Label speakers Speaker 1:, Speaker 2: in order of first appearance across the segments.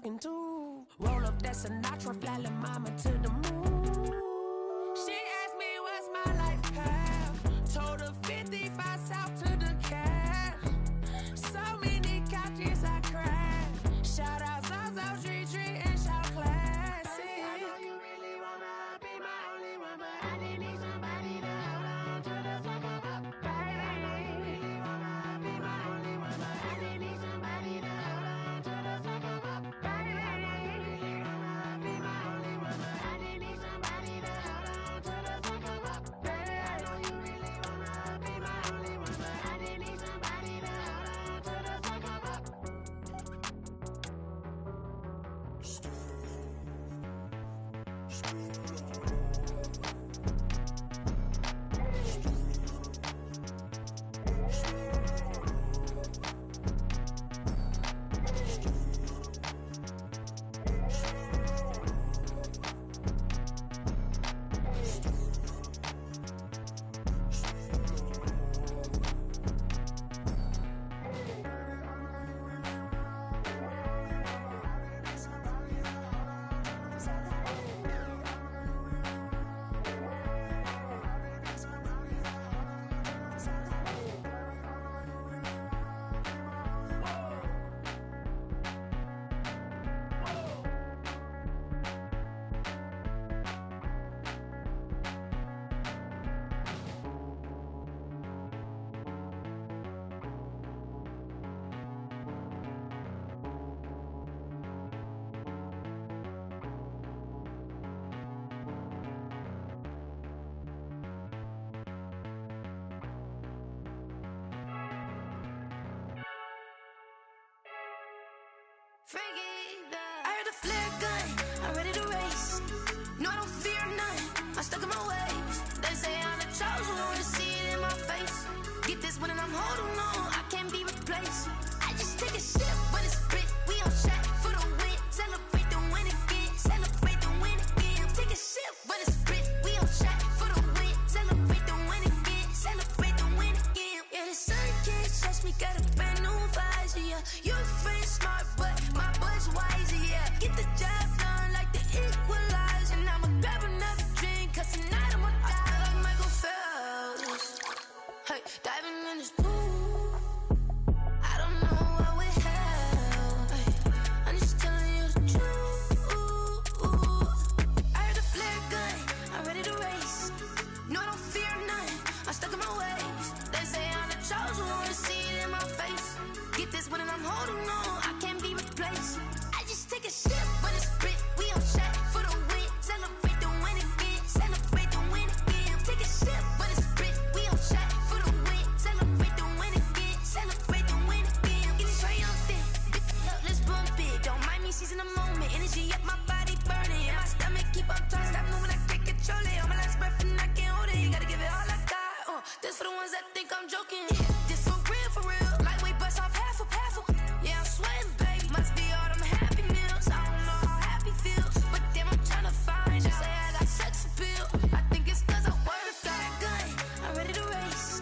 Speaker 1: talking to. Roll up that Sinatra, fly la mama to the moon. She asked me what's my life path. Told her 55 south to the cat. So many couches I cried. Shout out Zazo, Tree Tree, and shout classy. I know you really wanna be my only one, but I didn't need somebody to hold on to the fuck up, baby. I know you really wanna be my only one, but I didn't need somebody to hold on to the fuck up, baby. I know you really wanna be my only one, but I didn't need somebody to hold on to the fuck up, baby. I know you really wanna be my only one, but I didn't need somebody to hold on to the fuck up.
Speaker 2: I heard the flare gun, I'm ready to race. No, I don't fear none, I'm stuck in my ways. They say I'm the chosen one, to see it in my face. Get this one and I'm holding on, I can't be replaced. I just take a sip when it's spit, we on track for the win. Celebrate the win again, celebrate the win again. Take a sip when it's spit, we on track for the win. Celebrate the win again, celebrate the win again. Yeah, the sun can't touch me, got a brand new visor, yeah. You're friend smart, but my boy's wiser, yeah. Get the job done like the equalizer. And I'ma grab another drink, cause tonight I'ma die like Michael Phelps. Hey, diving in this pool, I don't know what we have. Hey, I'm just telling you the truth. I heard the flare gun, I'm ready to race. No, I don't fear none, I'm stuck in my ways. They say I'm the chosen one, to see it in my face. Get this one and I'm holding on, I can't be replaced. I just take a sip when it's spit, we on track for the win. Celebrate the win again, celebrate the win again. Take a sip when it's spit, we on track for the win. Celebrate the win again, celebrate the win again. Get it triumphant, look, let's bump it. Don't mind me seizing the moment, energy up my body burning. And my stomach keep on turning, stop moving, I can't control it. On my last breath and I can't hold it, you gotta give it all I got. This for the ones that think I'm joking. This for real, lightweight bust off half a. Yeah, I'm sweating, baby, must be all them happy meals. I don't know how happy feels, but damn, I'm tryna find out. Say I got sex appeal, I think it's cause I wear a fire gun. I'm ready to race,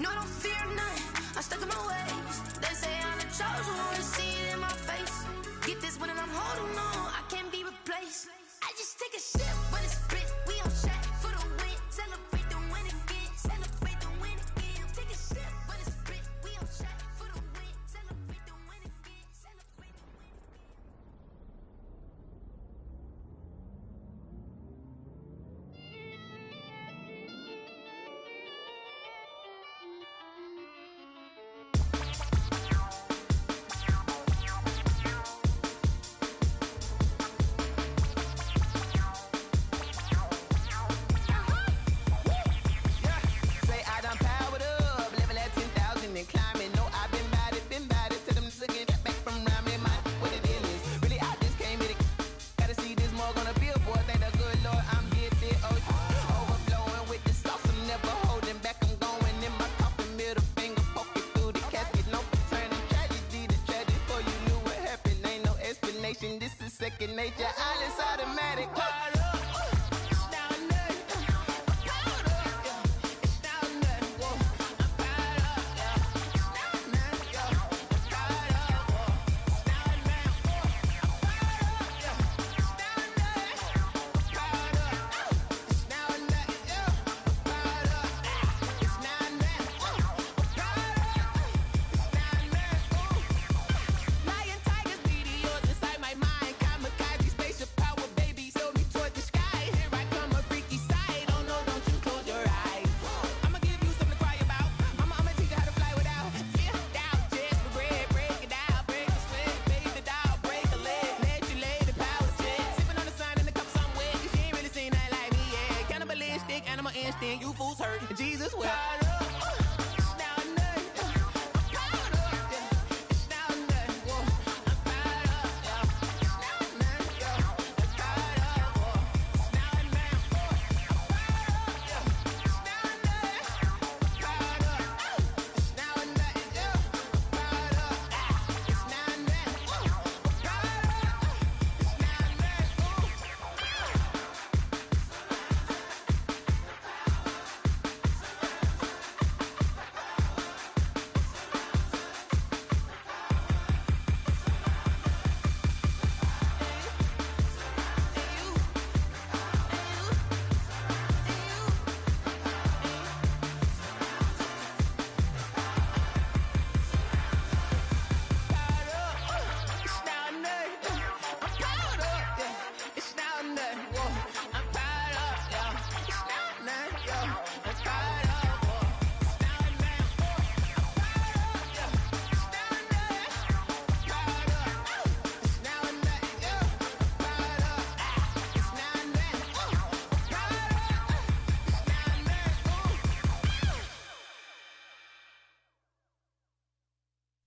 Speaker 2: no, I don't fear none, I'm stuck in my ways. They say I'm the chosen one, to see it in my face. Get this one and I'm holding on, I can't be replaced. I just take a sip when it's spit, we on track for the win. Celebrate the win again, celebrate the win again. Take a sip when it's spit, we on track for the win. Celebrate the win again, celebrate the win again.
Speaker 3: Say I done powered up, level at 10,000 and climbing. No, I've been bad it. Till them niggas get back from around me. My what the deal is, really I just came here to gotta see this more gonna be a boy. Thank the good Lord I'm gifted. Oh, overflowing with the sauce, I'm never holding back. I'm going in my coffin, middle finger poking through the casket. No turning tragedy to tragedy. Before you knew what happened, ain't no explanation. This is second nature. All is automatic. then you fools hurt. Jesus will.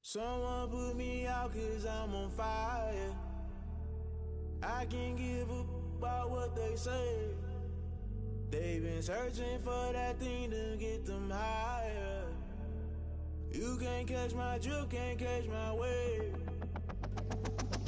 Speaker 4: Someone put me out 'cause I'm on fire. I can't give up about what they say. They've been searching for that thing to get them higher. You can't catch my drift, can't catch my wave.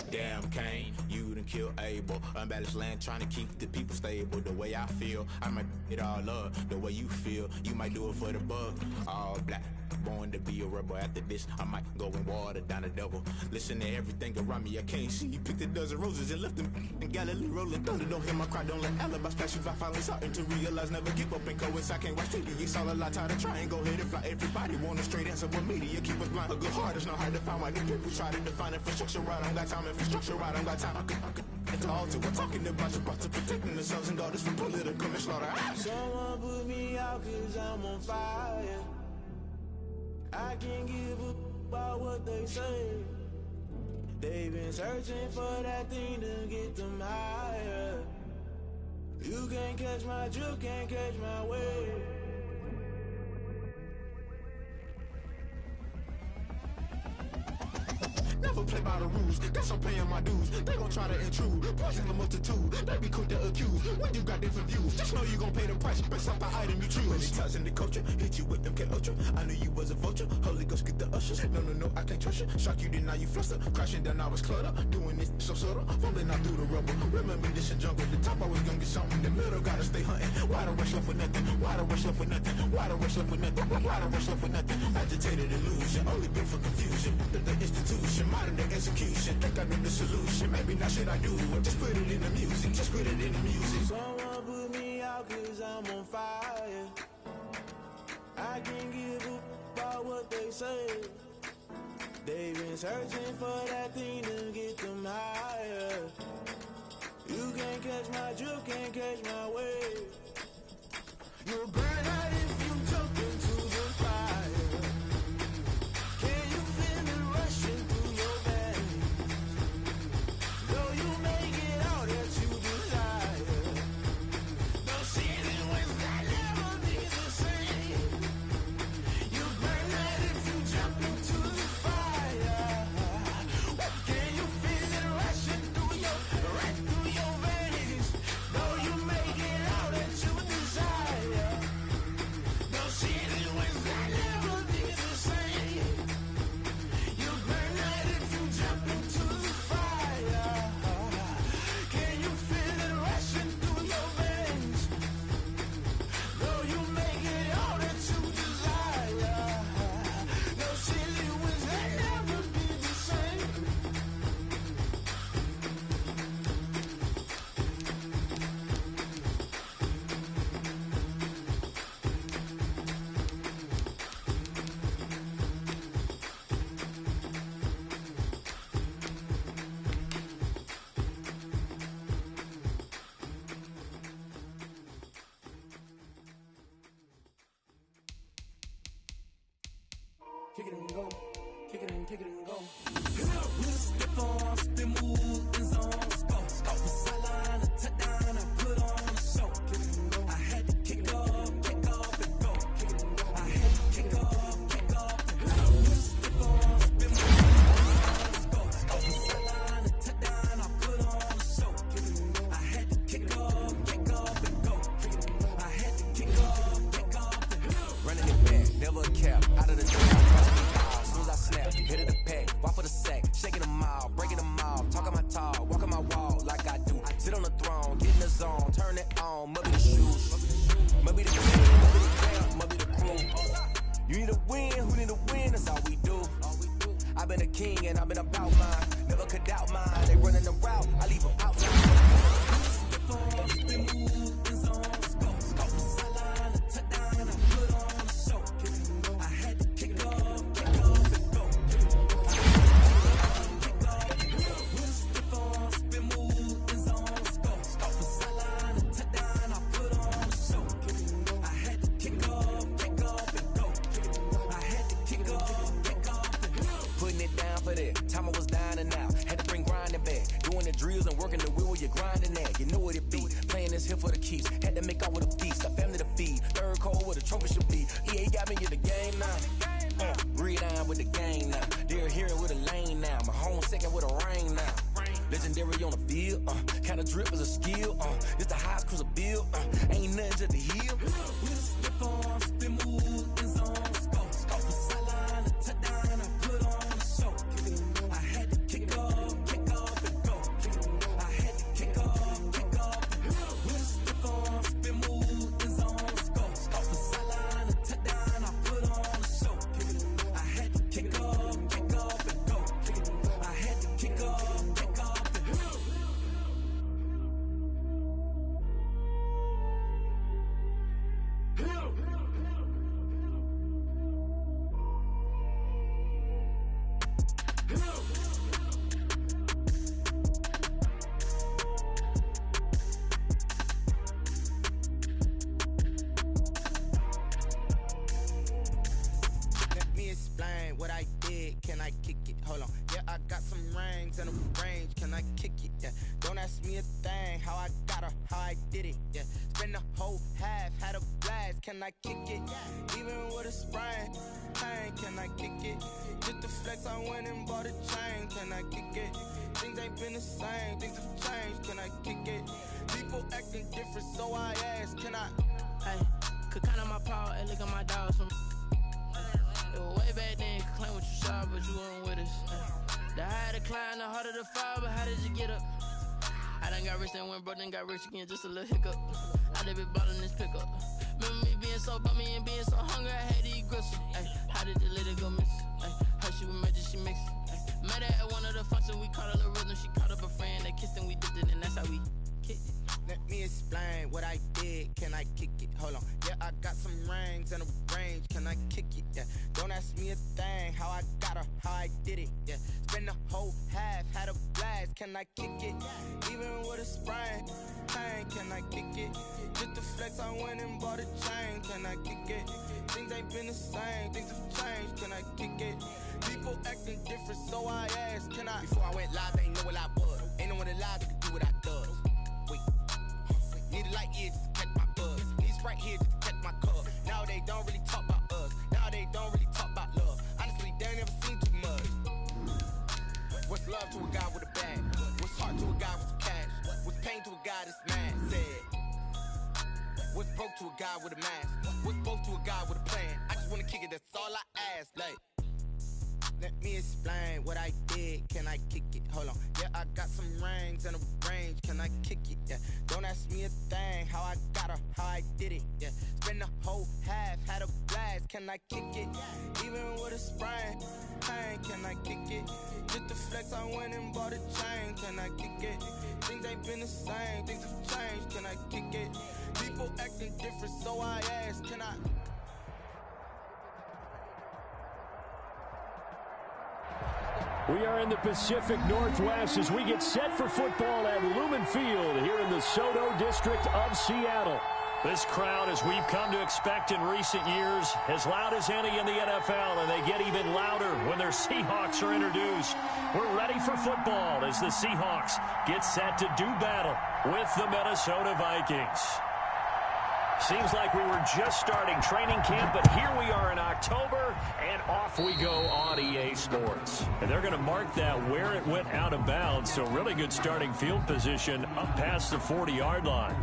Speaker 5: Damn Cain, you done killed Abel. Unbalanced land trying to keep the people stable. The way I feel, I might it all up. The way you feel, you might do it for the buck. All black, born to be a rebel. After this, I might go and water down the devil. Listen to everything around me, I can't see. Picked a dozen roses and left them in Galilee rolling thunder. Don't hear my cry, don't let alibis pass you. I finally starting to realize, never give up and coincide. Can't watch TV, it's all a lot. Tired of trying, go ahead and fly. Everybody want a straight answer with media. Keep us blind, a good heart is not hard to find. Why the people try to define infrastructure right? I don't got time, infrastructure right, I don't got time. I could at the altar, we're talking about your to protecting the sons and daughters from political slaughter.
Speaker 4: Someone put me out 'cause I'm on fire. I can't give up about what they say. They've been searching for that thing to get them higher. You can't catch my drift, can't catch my wave.
Speaker 5: Never play by the rules, guess I'm paying my dues. They gon' try to intrude, poison the multitude. They be quick to accuse, when you got different views. Just know you gon' pay the price, based off the item you choose. Many times in the culture, hit you with them K Ultra. I knew you was a vulture, Holy Ghost get the ushers. No, I can't trust you. Shock you, then now you fluster. Crashing down, I was cluttered. Doing this so subtle, falling out through the rubble. Remember this in jungle, the top I was gonna get something. The middle gotta stay hunting. Why the rush left for nothing? Why the rush left for nothing? Why the rush left for nothing? Why the rush left for nothing? Agitated illusion, only built for confusion. The institution, modern day execution. Think I know the solution. Maybe not shit I do. Just put it in the music. Just put it in the music.
Speaker 4: Someone put me out 'cause I'm on fire. I can't give up about what they say. They've been searching for that thing to get them higher. You can't catch my drift, can't catch my wave. You'll burn out if you jump into the fire. Can you feel it rushing through your veins? Though you make it all that you desire. No ceiling when that never be the same. You burn out if you jump into the fire. Can you feel it rushing through your veins? Though you make it all that you desire. No ceiling when that never be the same. You burn out if you jump into the fire. Can you feel it rushing through your veins? Though you make it all that you desire. No silly winds that never be the same.
Speaker 6: Kick it and go, kick it and go.
Speaker 1: Step on, spin, move, and zone, go. Off the sideline, a touchdown, I put on a show. I had to kick off,
Speaker 7: the zone, turn it on, maybe the shoes. Maybe the king, maybe the camp, maybe the crew. You need a win, who need a win, that's all we do. I've been a king and I've been about mine. Never could doubt mine, they running the route, I leave them outside. Time I was dying and out, had to bring grinding back. Doing the drills and working the wheel where you're grinding at. You know what it be, playing this here for the keeps. Had to make out with a feast, a family to feed. Third cold where the trophy should be. EA got me in the game now. Read on with the game now. They're hearing with a lane now. My home second with a rain now. Legendary on the field, kinda drip is a skill. It's the highest cruiser bill, ain't nothing to the hill. We step on, spin move, in zone, scope for sideline, a touchdown, I put on a show. I had to kick off and go. I had to kick off. We step on, spin move, in zone, scope for sideline, a touchdown, I put on a show. I had to kick off and go. I had to kick off. Let me explain what I did. Can I kick it? Hold on. Yeah, I got some rings and a range. Can I kick it? Yeah. Don't ask me a thing. How I got her, how I did it. Yeah. Spend the whole half, had a blast. Can I kick it? Even with a sprain. Pain, can I kick it? Just the flex, I went and bought a chain. Can I kick it? Things ain't been the same. Things have changed. Can I kick it? People acting different, so I ask. Can I?
Speaker 8: Hey, could count on my power and look at my dogs from. It was way back then, could claim what you saw, but you weren't with us. The higher the climb, the harder the fall, but how did you get up? I done got rich, then went broke, then got rich again, just a little hiccup. I done been ballin' this pickup. Remember me being so bummy and being so hungry, I had to eat gristle. Ay, how did the lady go miss? Ay, how she was magic, she mixed. Met her at one of the functions, we caught a little rhythm, she caught up a friend, they kissed and we dipped it, and that's how we kicked it.
Speaker 7: Let me explain what I did. Can I kick it? Hold on. Yeah, I got some rings and a range. Can I kick it? Yeah. Don't ask me a thing. How I got her, how I did it. Yeah. Spend the whole half, had a blast. Can I kick it? Even with a sprain. Pain, can I kick it? Just the flex, I went and bought a chain. Can I kick it? Things ain't been the same. Things have changed. Can I kick it? People acting different, so I asked. Can I? Before I went live, they ain't know what I was. Ain't no one alive that could do what I does. Wait. Need a light here just to catch my buzz. Need Sprite here just to catch my cup. Now they don't really talk about us. Now they don't really talk about love. Honestly, they ain't never seen too much. What's love to a guy with a bag? What's heart to a guy with some cash? What's pain to a guy that's mad? Said. What's broke to a guy with a mask? What's both to a guy with a plan? I just wanna kick it, that's all I ask. Like, let me explain what I did. Can I kick it? Hold on. Yeah, I got some rings and a range. Can I kick it? Yeah. Don't ask me a thing. How I got her, how I did it. Yeah. Spend the whole half, had a blast. Can I kick it? Even with a sprain. Pain, can I kick it? Just the flex, I went and bought a chain. Can I kick it? Things ain't been the same. Things have changed. Can I kick it? People acting different, so I ask. Can I?
Speaker 9: We are in the Pacific Northwest as we get set for football at Lumen Field here in the Soto District of Seattle. This crowd, as we've come to expect in recent years, as loud as any in the NFL, and they get even louder when their Seahawks are introduced. We're ready for football as the Seahawks get set to do battle with the Minnesota Vikings. Seems like we were just starting training camp, but here we are in October, and off we go on EA Sports. And they're going to mark that where it went out of bounds, so really good starting field position up past the 40-yard line.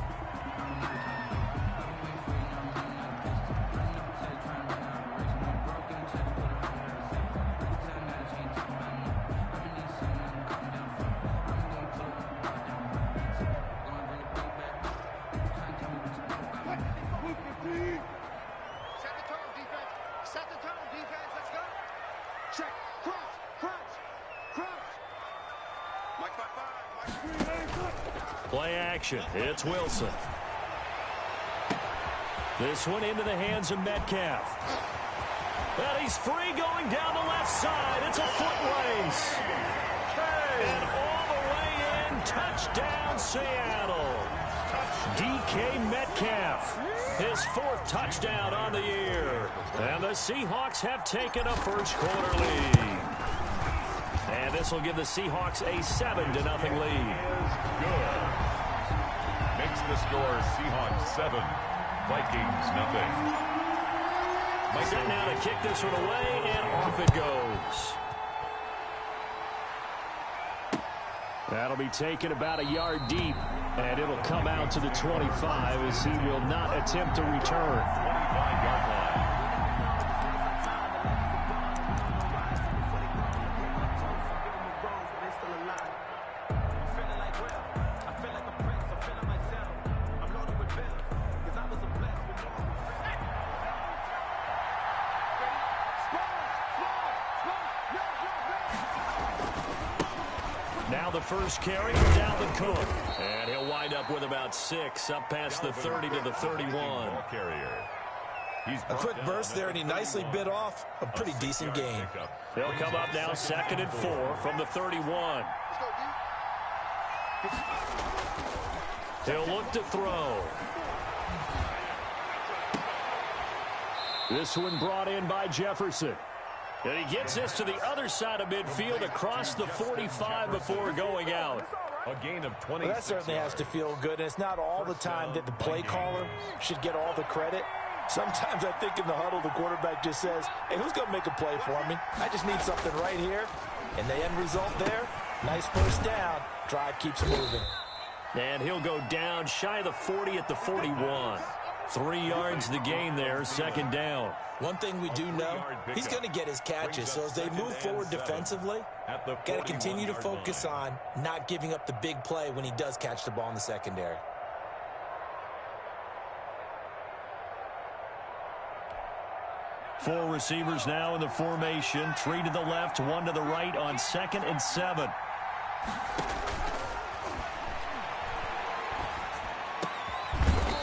Speaker 9: Play action. It's Wilson. This one into the hands of Metcalf. And he's free going down the left side. It's a foot race. And all the way in, touchdown Seattle. DK Metcalf, his 4th touchdown on the year. And the Seahawks have taken a first quarter lead. And this will give the Seahawks a 7-0 lead.
Speaker 10: Good. Makes the score Seahawks 7, Vikings 0.
Speaker 9: Set now to kick this one away, and off it goes. That'll be taken about a yard deep, and it'll come out to the 25 as he will not attempt to return.
Speaker 10: 25-yard line.
Speaker 9: Now the first carry for Dalvin Cook. And he'll wind up with about 6, up past the 30 to the 31.
Speaker 11: A quick burst there, and he nicely bit off a pretty decent gain.
Speaker 9: They'll come up now 2nd and 4 from the 31. He'll look to throw. This one brought in by Jefferson. And he gets this to the other side of midfield across the 45 before going out.
Speaker 10: A gain of 20.
Speaker 11: Well, that certainly has to feel good. And it's not all the time that the play caller should get all the credit. Sometimes I think in the huddle, the quarterback just says, hey, who's going to make a play for me? I just need something right here. And the end result there, nice first down. Drive keeps moving.
Speaker 9: And he'll go down shy of the 40 at the 41. 3 yards the gain there, 2nd down.
Speaker 11: One thing we do know, he's going to get his catches. So as they move forward defensively, got to continue to focus on not giving up the big play when he does catch the ball in the secondary.
Speaker 9: Four receivers now in the formation. 3 to the left, 1 to the right on 2nd and 7.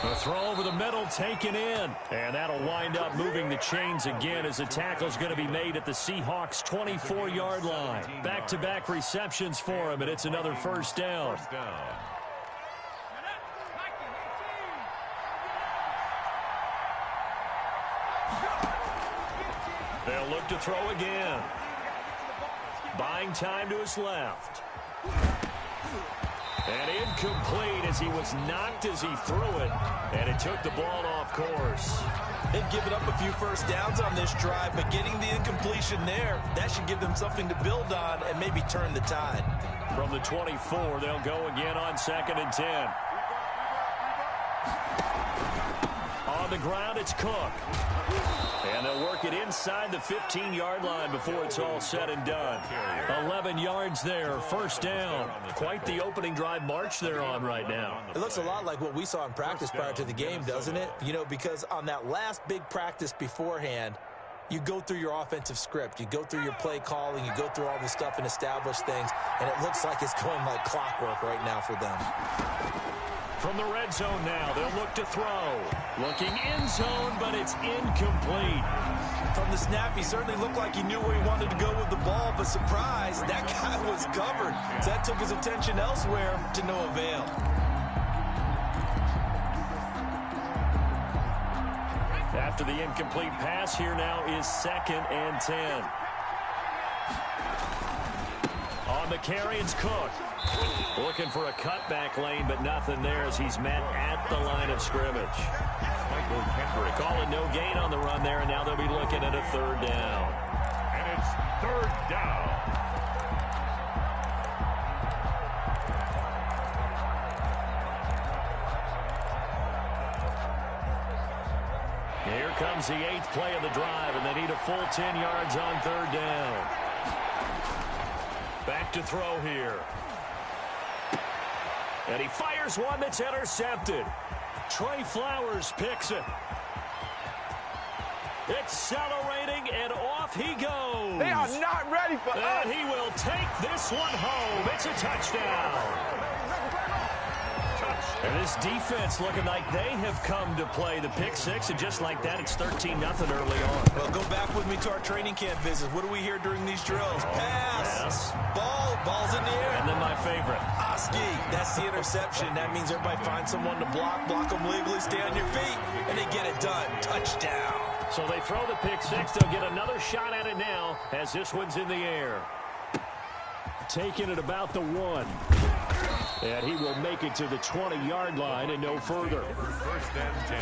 Speaker 9: A throw over the middle taken in. And that'll wind up moving the chains again as the tackle's going to be made at the Seahawks' 24-yard line. Back-to-back receptions for him, and it's another first down. They'll look to throw again. Buying time to his left. And incomplete as he was knocked as he threw it. And it took the ball off course.
Speaker 11: They've given up a few first downs on this drive, but getting the incompletion there, that should give them something to build on and maybe turn the tide.
Speaker 9: From the 24, they'll go again on 2nd and 10. On the ground, it's Cook. And they'll work it inside the 15-yard line before it's all said and done. 11 yards there, first down. Quite the opening drive march they're on right now.
Speaker 11: It looks a lot like what we saw in practice prior to the game, doesn't it? You know, because on that last big practice beforehand, you go through your offensive script. You go through your play calling. You go through all the stuff and establish things. And it looks like it's going like clockwork right now for them.
Speaker 9: From the red zone now, they'll look to throw. Looking end zone, but it's incomplete.
Speaker 11: From the snap, he certainly looked like he knew where he wanted to go with the ball, but surprise, that guy was covered. So that took his attention elsewhere to no avail.
Speaker 9: After the incomplete pass, here now is 2nd and 10. On the carry, it's Cook. Looking for a cutback lane, but nothing there as he's met at the line of scrimmage. Calling no gain on the run there, and now they'll be looking at a 3rd down.
Speaker 10: And it's 3rd down.
Speaker 9: Here comes the 8th play of the drive, and they need a full 10 yards on 3rd down. Back to throw here. And he fires one that's intercepted. Trey Flowers picks it. Accelerating, and off he goes.
Speaker 12: They are not ready for us.
Speaker 9: And he will take this one home. It's a touchdown. And this defense looking like they have come to play the pick six, and just like that, it's 13-0 early on.
Speaker 11: Well, go back with me to our training camp visits. What do we hear during these drills? Pass. Ball's in the air.
Speaker 9: And then my favorite.
Speaker 11: Oski. That's the interception. That means everybody finds someone to block them legally, stay on your feet, and they get it done. Touchdown.
Speaker 9: So they throw the pick six. They'll get another shot at it now as this one's in the air. Taking it about the 1. And he will make it to the 20-yard line and no further.
Speaker 10: First and 10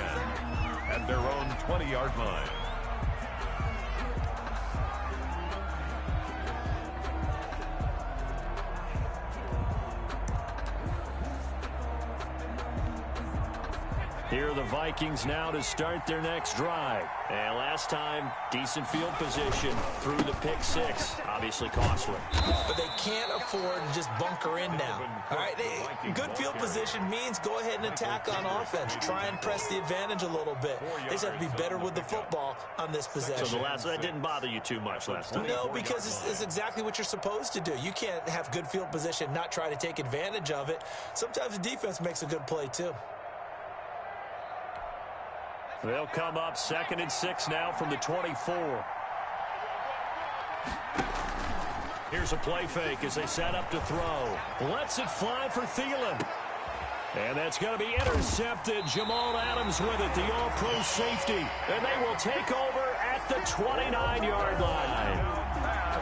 Speaker 10: at their own 20-yard line.
Speaker 9: Here are the Vikings now to start their next drive. And last time, decent field position through the pick six. Obviously costly.
Speaker 11: But they can't afford to just bunker in now. All right, good field position means go ahead and attack on offense. Try and press the advantage a little bit. They just have to be better with the football on this possession.
Speaker 9: So that didn't bother you too much last time?
Speaker 11: No, because it's exactly what you're supposed to do. You can't have good field position, not try to take advantage of it. Sometimes the defense makes a good play too.
Speaker 9: They'll come up 2nd and 6 now from the 24. Here's a play fake as they set up to throw. Lets it fly for Thielen. And that's going to be intercepted. Jamal Adams with it, the all-pro safety. And they will take over at the 29-yard line.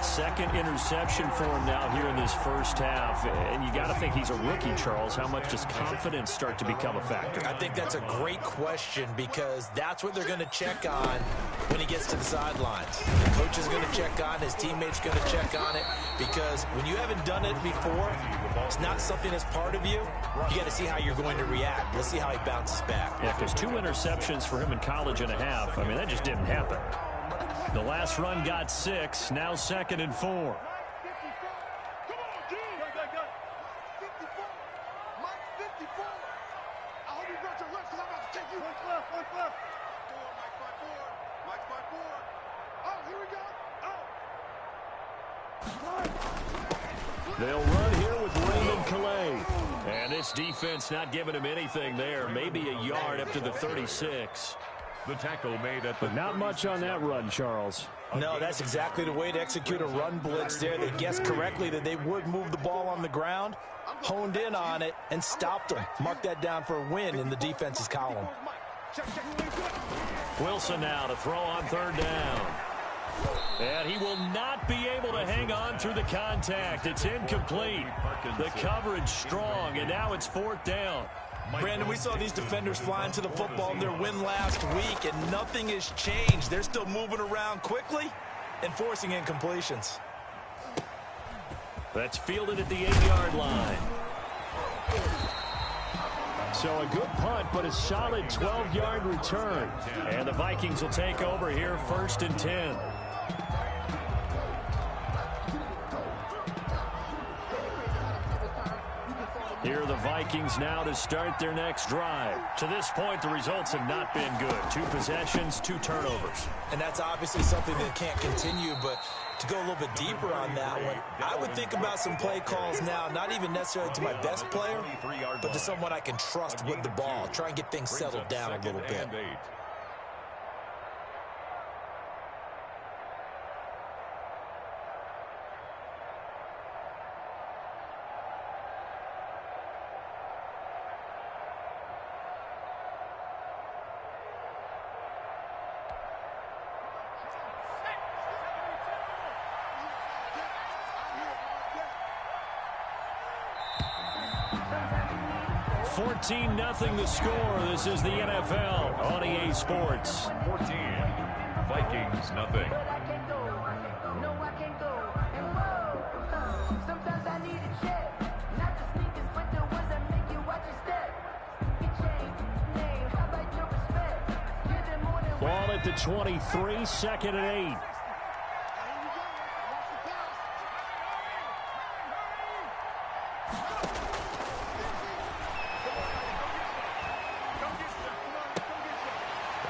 Speaker 9: Second interception for him now here in this first half. And you got to think he's a rookie, Charles. How much does confidence start to become a factor?
Speaker 11: I think that's a great question because that's what they're going to check on when he gets to the sidelines. The coach is going to check on, his teammates going to check on it, because when you haven't done it before, it's not something that's part of you. You got to see how you're going to react. Let's see how he bounces back.
Speaker 9: Yeah, because 2 interceptions for him in college and a half. I mean, that just didn't happen. The last run got 6, now 2nd and 4. They'll run here with Raymond Calais. And this defense not giving him anything there. Maybe a yard up to the 36.
Speaker 10: The tackle made at the...
Speaker 9: But not much on that run, Charles.
Speaker 11: No, that's exactly the way to execute a run blitz there. They guessed correctly that they would move the ball on the ground, honed in on it, and stopped them. Mark that down for a win in the defense's column.
Speaker 9: Wilson now to throw on 3rd down. And he will not be able to hang on through the contact. It's incomplete. The coverage strong, and now it's 4th down.
Speaker 11: Brandon, we saw these defenders flying to the football in their win last week, and nothing has changed. They're still moving around quickly and forcing incompletions.
Speaker 9: That's fielded at the 8-yard line. So a good punt, but a solid 12-yard return. And the Vikings will take over here 1st and 10. Here are the Vikings now to start their next drive. To this point, the results have not been good. 2 possessions, 2 turnovers.
Speaker 11: And that's obviously something that can't continue, but to go a little bit deeper on that one, I would think about some play calls now, not even necessarily to my best player, but to someone I can trust with the ball. Try and get things settled down a little bit.
Speaker 9: Nothing the score. This is the NFL on EA Sports.
Speaker 10: 14, Vikings nothing.
Speaker 9: Ball at the 23, 2nd and 8.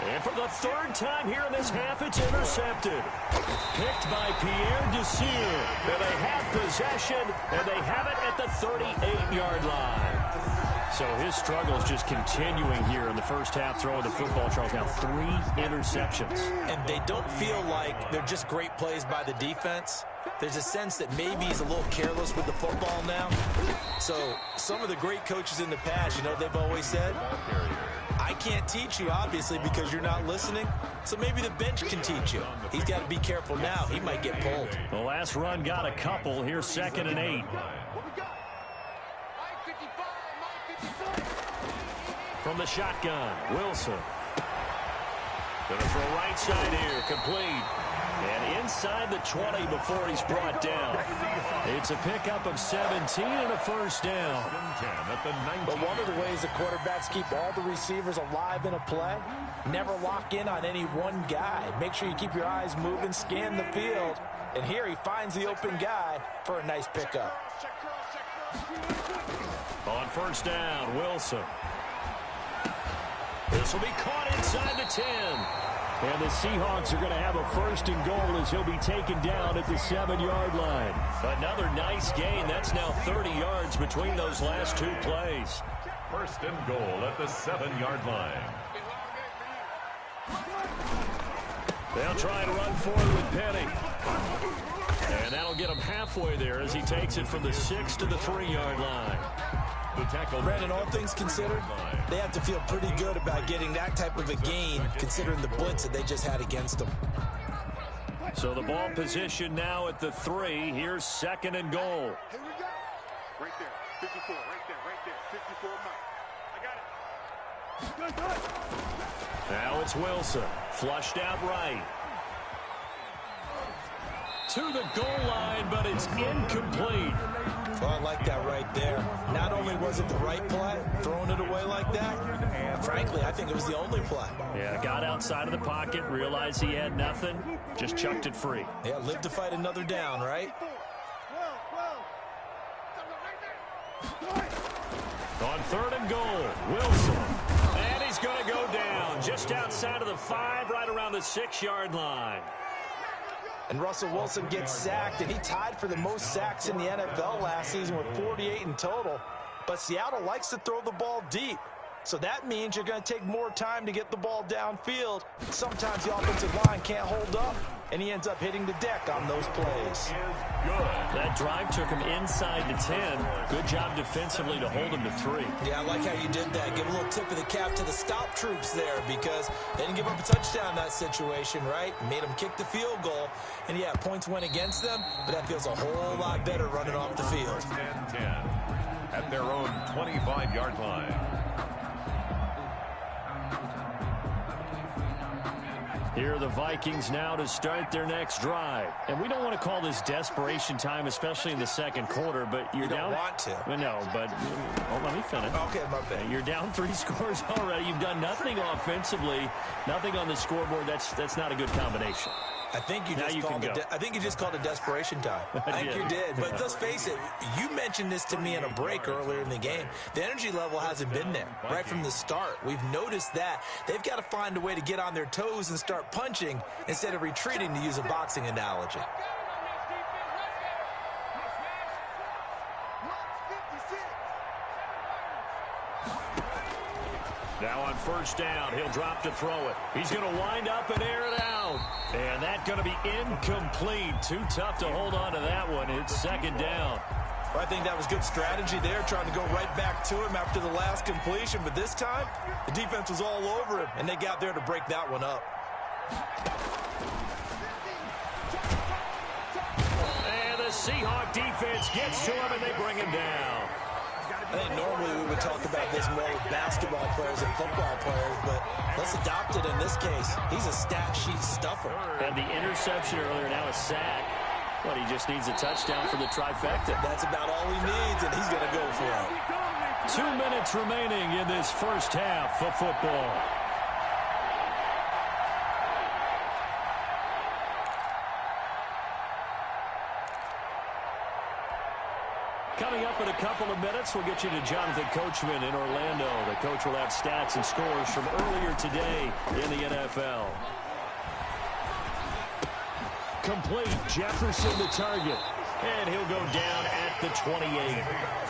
Speaker 9: And for the 3rd time here in this half, it's intercepted. Picked by Pierre Desir. And they have possession, and they have it at the 38-yard line. So his struggle is just continuing here in the first half, throwing the football. Charles, now 3 interceptions.
Speaker 11: And they don't feel like they're just great plays by the defense. There's a sense that maybe he's a little careless with the football now. So some of the great coaches in the past, you know, they've always said, I can't teach you, obviously, because you're not listening. So maybe the bench can teach you. He's got to be careful now. He might get pulled.
Speaker 9: The last run got a couple. Here's 2nd and 8. From the shotgun, Wilson. Going to throw right side here, complete. And inside the 20 before he's brought down. It's a pickup of 17 and a first down.
Speaker 11: But one of the ways the quarterbacks keep all the receivers alive in a play, never lock in on any one guy. Make sure you keep your eyes moving, scan the field. And here he finds the open guy for a nice pickup.
Speaker 9: On first down, Wilson. This will be caught inside the 10. And the Seahawks are going to have a 1st and goal as he'll be taken down at the 7-yard line. Another nice gain. That's now 30 yards between those last 2 plays.
Speaker 10: 1st and goal at the 7-yard line.
Speaker 9: They'll try and run forward with Penny. And that'll get him halfway there as he takes it from the 6 to the 3-yard line.
Speaker 11: Brandon, all things considered, they have to feel pretty good about getting that type of a gain, considering the blitz that they just had against them.
Speaker 9: So the ball position now at the 3. Here's 2nd and goal.
Speaker 12: Here we go. Right there. 54. Right there. 54 Mike. I got it. Good.
Speaker 9: Now it's Wilson. Flushed out right. To the goal line, but it's incomplete.
Speaker 11: Oh, I like that right there. Not only was it the right play, throwing it away like that, frankly, I think it was the only play.
Speaker 9: Yeah, got outside of the pocket, realized he had nothing, just chucked it free.
Speaker 11: Yeah, live to fight another down, right?
Speaker 9: On 3rd and goal, Wilson. And he's going to go down just outside of the 5, right around the 6-yard line.
Speaker 11: And Russell Wilson gets sacked, and he tied for the most sacks in the NFL last season with 48 in total. But Seattle likes to throw the ball deep. So that means you're going to take more time to get the ball downfield. Sometimes the offensive line can't hold up, and he ends up hitting the deck on those plays.
Speaker 9: That drive took him inside the 10. Good job defensively to hold him to 3.
Speaker 11: Yeah, I like how you did that. Give a little tip of the cap to the stop troops there, because they didn't give up a touchdown in that situation, right? Made them kick the field goal. And, yeah, points went against them, but that feels a whole lot better running off the field.
Speaker 10: 10 at their own 25-yard line.
Speaker 9: Here are the Vikings now to start their next drive. And we don't want to call this desperation time, especially in the 2nd quarter, but you're down.
Speaker 11: You don't want to.
Speaker 9: No, but let me finish.
Speaker 11: Okay, my bad.
Speaker 9: You're down 3 scores already. You've done nothing offensively, nothing on the scoreboard. That's not a good combination.
Speaker 11: I think you just called it desperation time. I think you did. But let's face it, you mentioned this to me in a break earlier in the game. The energy level hasn't been there right from the start. We've noticed that. They've got to find a way to get on their toes and start punching instead of retreating, to use a boxing analogy.
Speaker 9: Now on first down, he'll drop to throw it. He's going to wind up and air it out. And that's going to be incomplete. Too tough to hold on to that one. It's 2nd down.
Speaker 11: Well, I think that was good strategy there, trying to go right back to him after the last completion. But this time, the defense was all over him, and they got there to break that one up.
Speaker 9: And the Seahawk defense gets to him, and they bring him down.
Speaker 11: I think normally we would talk about this more with basketball players and football players, but let's adopt it in this case. He's a stat sheet stuffer.
Speaker 9: And the interception earlier, now a sack. But he just needs a touchdown for the trifecta.
Speaker 11: That's about all he needs, and he's going to go for it.
Speaker 9: 2 minutes remaining in this first half of football. Coming up in a couple of minutes, we'll get you to Jonathan Coachman in Orlando. The coach will have stats and scores from earlier today in the NFL. Complete. Jefferson the target. And he'll go down at the 28.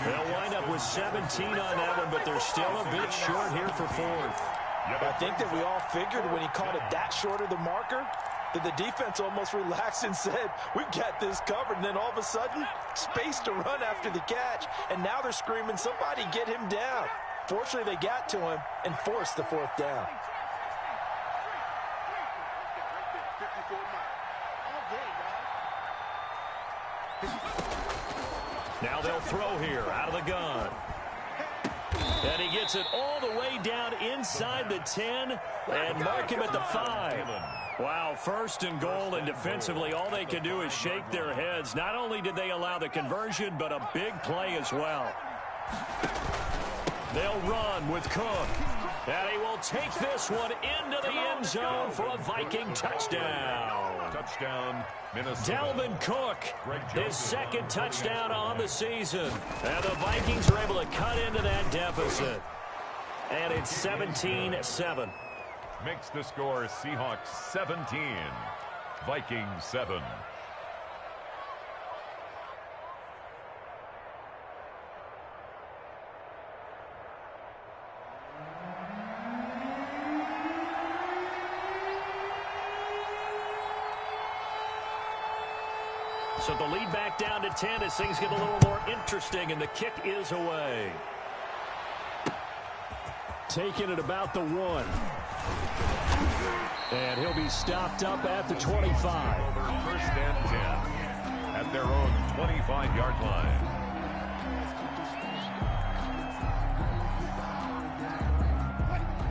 Speaker 9: They'll wind up with 17 on that one, but they're still a bit short here for fourth.
Speaker 11: I think that we all figured when he caught it that short of the marker that the defense almost relaxed and said, we've got this covered. And then all of a sudden, space to run after the catch. And now they're screaming, somebody get him down. Fortunately, they got to him and forced the fourth down.
Speaker 9: Now they'll throw here out of the gun. And he gets it all the way down inside the 10 and mark him at the 5. Wow, first and goal, and defensively all they can do is shake their heads. Not only did they allow the conversion, but a big play as well. They'll run with Cook. And he will take this one into the end zone for a Viking touchdown.
Speaker 10: Touchdown, Minnesota.
Speaker 9: Dalvin Cook, his second touchdown on the season. And the Vikings are able to cut into that deficit. And it's 17-7.
Speaker 10: Makes the score Seahawks 17, Vikings 7.
Speaker 9: So the lead back down to 10 as things get a little more interesting, and the kick is away. Taking it about the 1. And he'll be stopped up at the 25.
Speaker 10: First and 10 at their own 25-yard line.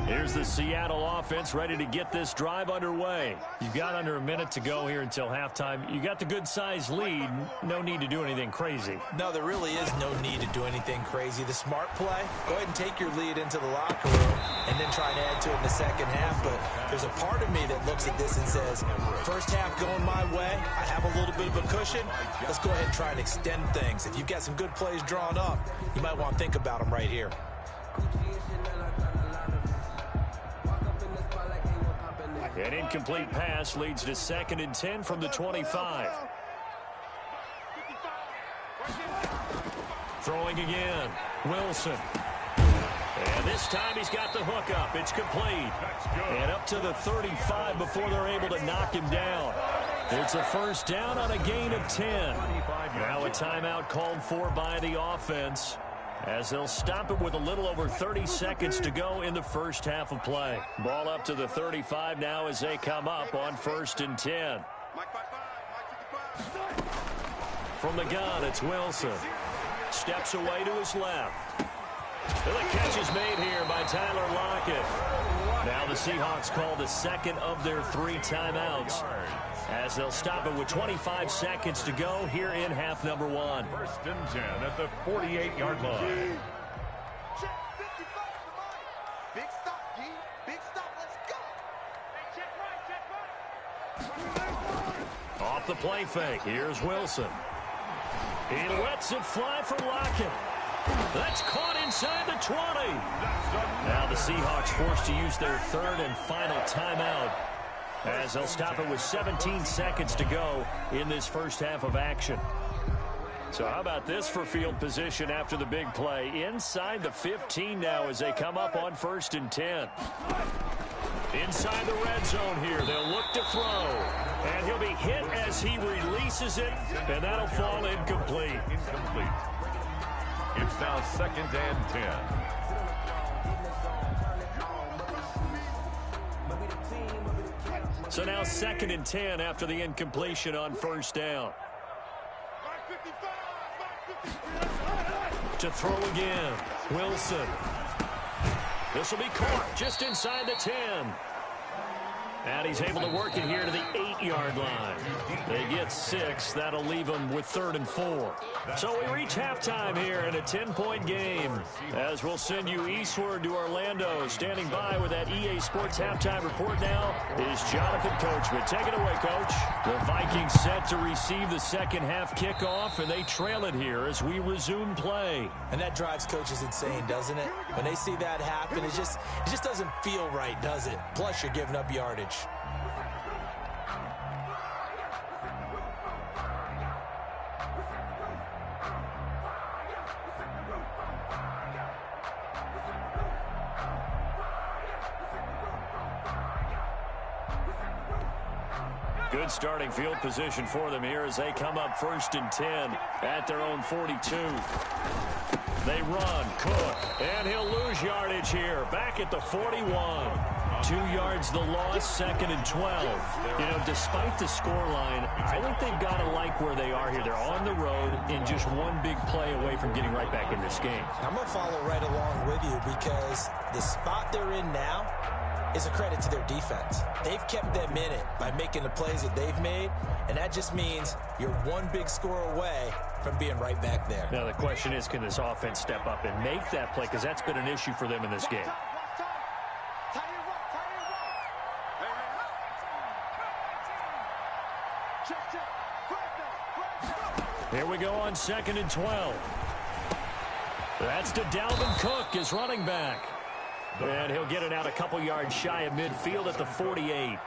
Speaker 9: Here's the Seattle offense ready to get this drive underway. You've got under a minute to go here until halftime. You got the good-sized lead. No need to do anything crazy.
Speaker 11: No, there really is no need to do anything crazy. The smart play, go ahead and take your lead into the locker room and then try and add to it in the second half. But there's a part of me that looks at this and says, first half going my way, I have a little bit of a cushion. Let's go ahead and try and extend things. If you've got some good plays drawn up, you might want to think about them right here.
Speaker 9: An incomplete pass leads to 2nd and 10 from the 25. Throwing again. Wilson. And this time he's got the hook up. It's complete. And up to the 35 before they're able to knock him down. It's a first down on a gain of 10. Now a timeout called for by the offense, as they'll stop it with a little over 30 seconds to go in the first half of play. Ball up to the 35 now as they come up on 1st and 10. From the gun, it's Wilson. Steps away to his left. And the catch is made here by Tyler Lockett. Now the Seahawks call the second of their 3 timeouts, as they'll stop it with 25 seconds to go here in half number 1.
Speaker 10: 1st and 10 at the 48-yard line.
Speaker 7: Big stop, D. Big stop. Let's go.
Speaker 9: Off the play fake, here's Wilson. He lets it fly for Lockett. That's caught inside the 20. Now the Seahawks forced to use their 3rd and final timeout, as they'll stop it with 17 seconds to go in this first half of action. So how about this for field position after the big play? Inside the 15 now as they come up on 1st and 10. Inside the red zone here, they'll look to throw. And he'll be hit as he releases it, and that'll fall incomplete.
Speaker 10: It's now 2nd and 10.
Speaker 9: So now 2nd and 10 after the incompletion on 1st down. To throw again, Wilson. This will be caught just inside the 10. And he's able to work it here to the 8-yard line. They get 6. That'll leave them with 3rd and 4. So we reach halftime here in a 10-point game, as we'll send you eastward to Orlando. Standing by with that EA Sports halftime report now is Jonathan Coachman. Take it away, Coach. The Vikings set to receive the second half kickoff, and they trail it here as we resume play.
Speaker 11: And that drives coaches insane, doesn't it? When they see that happen, it just doesn't feel right, does it? Plus, you're giving up yardage.
Speaker 9: Good starting field position for them here as they come up 1st and 10 at their own 42. They run, Cook, and he'll lose yardage here. Back at the 41. 2 yards the loss, 2nd and 12. You know, despite the scoreline, I think they've got to like where they are here. They're on the road and just one big play away from getting right back in this game.
Speaker 11: I'm going to follow right along with you because the spot they're in now is a credit to their defense. They've kept them in it by making the plays that they've made, and that just means you're one big score away from being right back there.
Speaker 9: Now the question is, can this offense step up and make that play? Because that's been an issue for them in this game. Here we go on 2nd and 12. That's to Dalvin Cook, his running back. And he'll get it out a couple yards shy of midfield at the 48.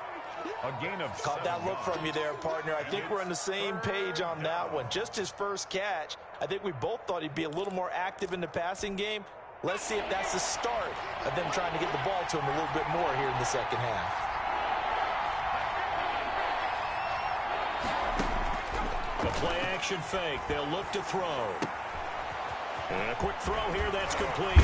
Speaker 10: A gain of
Speaker 11: Caught that look from you there, partner. I think we're on the same page on that one. Just his first catch. I think we both thought he'd be a little more active in the passing game. Let's see if that's the start of them trying to get the ball to him a little bit more here in the second half.
Speaker 9: The play action fake. They'll look to throw. And a quick throw here. That's complete.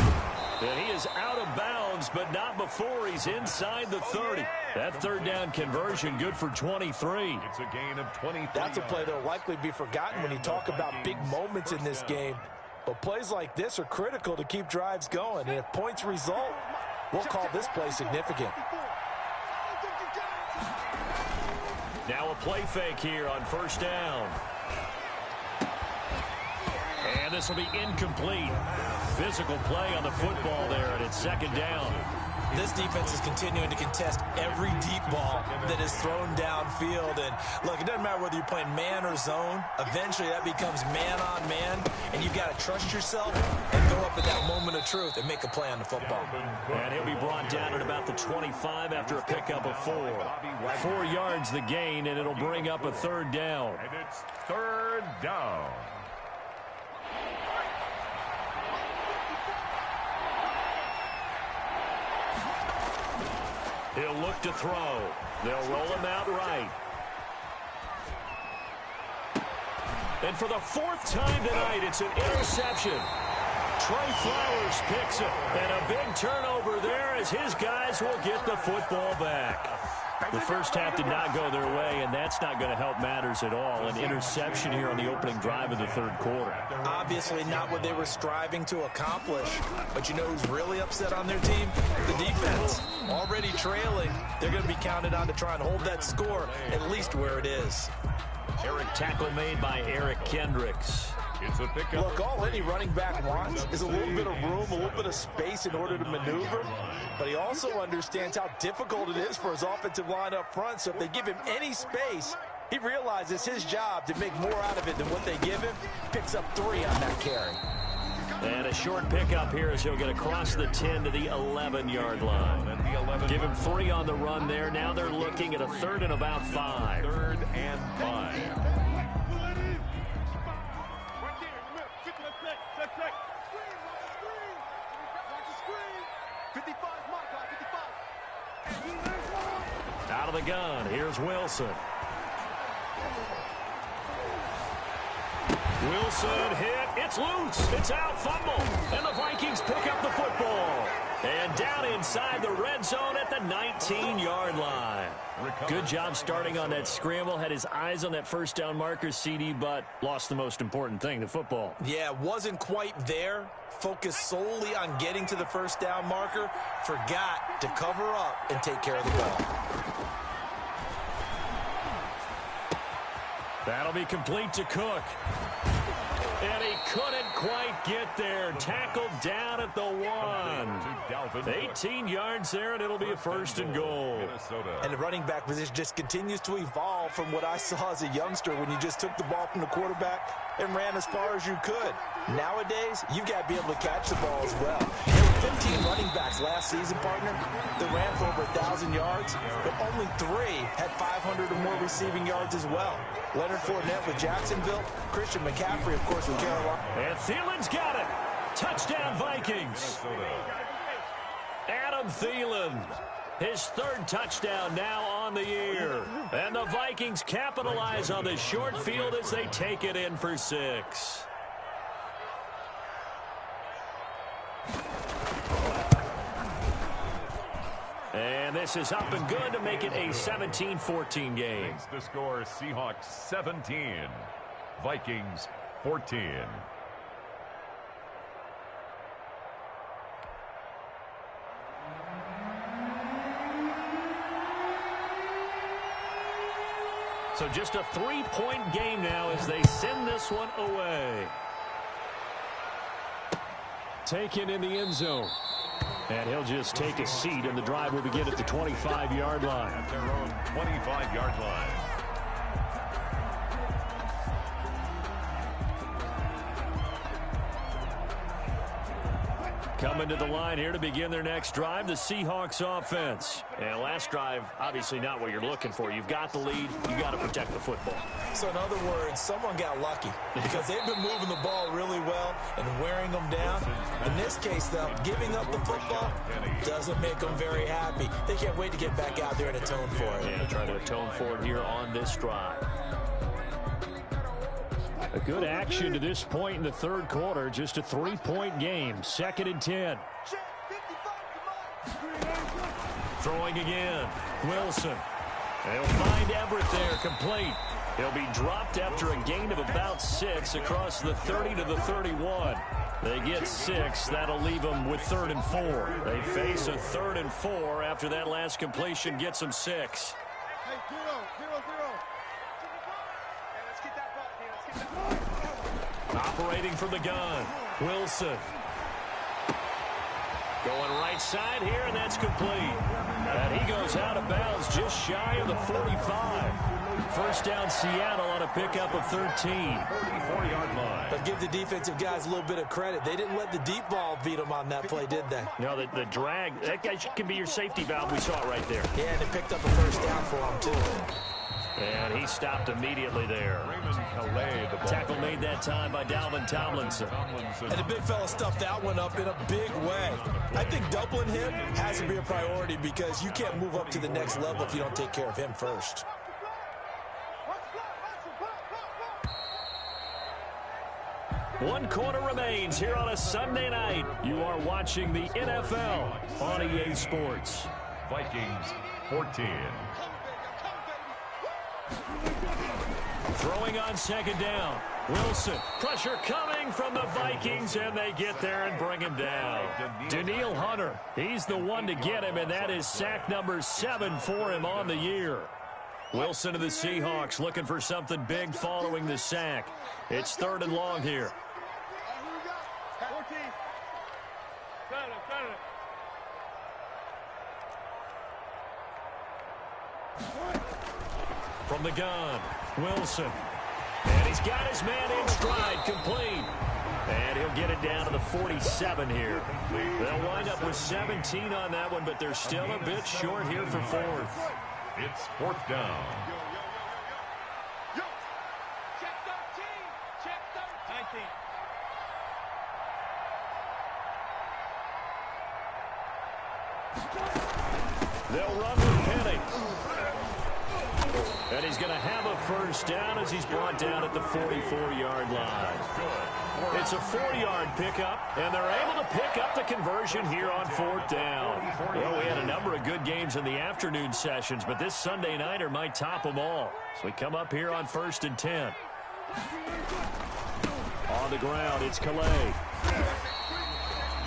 Speaker 9: And he is out of bounds, but not before he's inside the 30. That 3rd down conversion good for 23.
Speaker 10: It's a gain of 23.
Speaker 11: That's a play that will likely be forgotten when you talk about big moments in this game. But plays like this are critical to keep drives going. And if points result, we'll call this play significant.
Speaker 9: Now a play fake here on 1st down. And this will be incomplete. Physical play on the football there, and it's 2nd down.
Speaker 11: This defense is continuing to contest every deep ball that is thrown downfield. And, look, it doesn't matter whether you're playing man or zone. Eventually, that becomes man-on-man, and you've got to trust yourself and go up at that moment of truth and make a play on the football.
Speaker 9: And he'll be brought down at about the 25 after a pickup of 4. 4 yards the gain, and it'll bring up a 3rd down.
Speaker 10: And it's 3rd down.
Speaker 9: He'll look to throw. They'll roll him out right. And for the 4th time tonight, it's an interception. Trey Flowers picks it. And a big turnover there as his guys will get the football back. The first half did not go their way, and that's not going to help matters at all. An interception here on the opening drive of the 3rd quarter.
Speaker 11: Obviously not what they were striving to accomplish. But you know who's really upset on their team? The defense. Already trailing, they're going to be counted on to try and hold that score at least where it is.
Speaker 9: Eric tackle made by Eric Kendricks.
Speaker 10: It's a pickup.
Speaker 11: Look, all any running back wants is a little bit of room, a little bit of space in order to maneuver. But he also understands how difficult it is for his offensive line up front. So if they give him any space, he realizes his job to make more out of it than what they give him. Picks up 3 on that carry.
Speaker 9: And a short pickup here as he'll get across the 10 to the 11-yard line. Give him 3 on the run there. Now they're looking at a 3rd and about 5.
Speaker 10: 3rd and 5.
Speaker 9: Out of the gun, here's Wilson. Wilson hit, it's loose, it's out, fumble, and the Vikings pick up the football. And down inside the red zone at the 19-yard line. Good job starting on that scramble, had his eyes on that 1st down marker, CD, but lost the most important thing, the football.
Speaker 11: Yeah, wasn't quite there. Focused solely on getting to the 1st down marker. Forgot to cover up and take care of the ball.
Speaker 9: That'll be complete to Cook. And he couldn't quite get there. Tackled down at the 1. 18 yards there, and it'll be a 1st and goal.
Speaker 11: And the running back position just continues to evolve from what I saw as a youngster when you just took the ball from the quarterback and ran as far as you could. Nowadays, you've got to be able to catch the ball as well. There were 15 running backs last season, partner, that ran for over 1,000 yards, but only 3 had 500 or more receiving yards as well. Leonard Fournette with Jacksonville, Christian McCaffrey, of course, with Carolina.
Speaker 9: And Thielen's got it. Touchdown, Vikings. Adam Thielen His third touchdown now on the year. And the Vikings capitalize on the short field as they take it in for 6. And this is up and good to make it a 17-14 game.
Speaker 10: The score is Seahawks 17, Vikings 14.
Speaker 9: So just a 3-point game now as they send this one away. Taken in the end zone. And he'll just take a seat, and the drive will begin at the 25-yard line.
Speaker 10: At their own 25-yard line.
Speaker 9: Coming to the line here to begin their next drive, the Seahawks offense. And last drive, obviously not what you're looking for. You've got the lead. You've got to protect the football.
Speaker 11: So in other words, someone got lucky because they've been moving the ball really well and wearing them down. In this case, though, giving up the football doesn't make them very happy. They can't wait to get back out there and atone for it.
Speaker 9: Yeah, try to atone for it here on this drive. A good action to this point in the third quarter. Just a 3-point game. 2nd and 10. Throwing again. Wilson. They'll find Everett there, complete. He'll be dropped after a gain of about 6 across the 30 to the 31. They get 6. That'll leave them with 3rd and 4. They face a 3rd and 4 after that last completion gets them 6. Operating from the gun. Wilson. Going right side here, and that's complete. And he goes out of bounds just shy of the 45. First down Seattle on a pickup of 13.
Speaker 10: 44-yard line.
Speaker 11: But give the defensive guys a little bit of credit. They didn't let the deep ball beat them on that play, did they?
Speaker 9: No, the drag, that guy can be your safety valve. We saw it right there.
Speaker 11: Yeah, and they picked up a first down for him, too.
Speaker 9: And he stopped immediately there. Tackle made that time by Dalvin Tomlinson.
Speaker 11: And the big fella stuffed that one up in a big way. I think doubling him has to be a priority because you can't move up to the next level if you don't take care of him first.
Speaker 9: One quarter remains here on a Sunday night. You are watching the NFL on EA Sports.
Speaker 10: Vikings 14.
Speaker 9: Throwing on 2nd down. Wilson. Pressure coming from the Vikings, and they get there and bring him down. Daniil Hunter. He's the one to get him, and that is sack number 7 for him on the year. Wilson to the Seahawks looking for something big following the sack. It's 3rd and long here. From the gun, Wilson. And he's got his man in stride, complete. And he'll get it down to the 47 here. They'll wind up with 17 on that one, but they're still a bit short here for 4th.
Speaker 10: It's 4th down.
Speaker 9: They'll run with Penny. And he's going to have a first down as he's brought down at the 44-yard line. It's a 4-yard pickup, and they're able to pick up the conversion here on 4th down. Well, we had a number of good games in the afternoon sessions, but this Sunday nighter might top them all. So we come up here on 1st and 10. On the ground, it's Calais.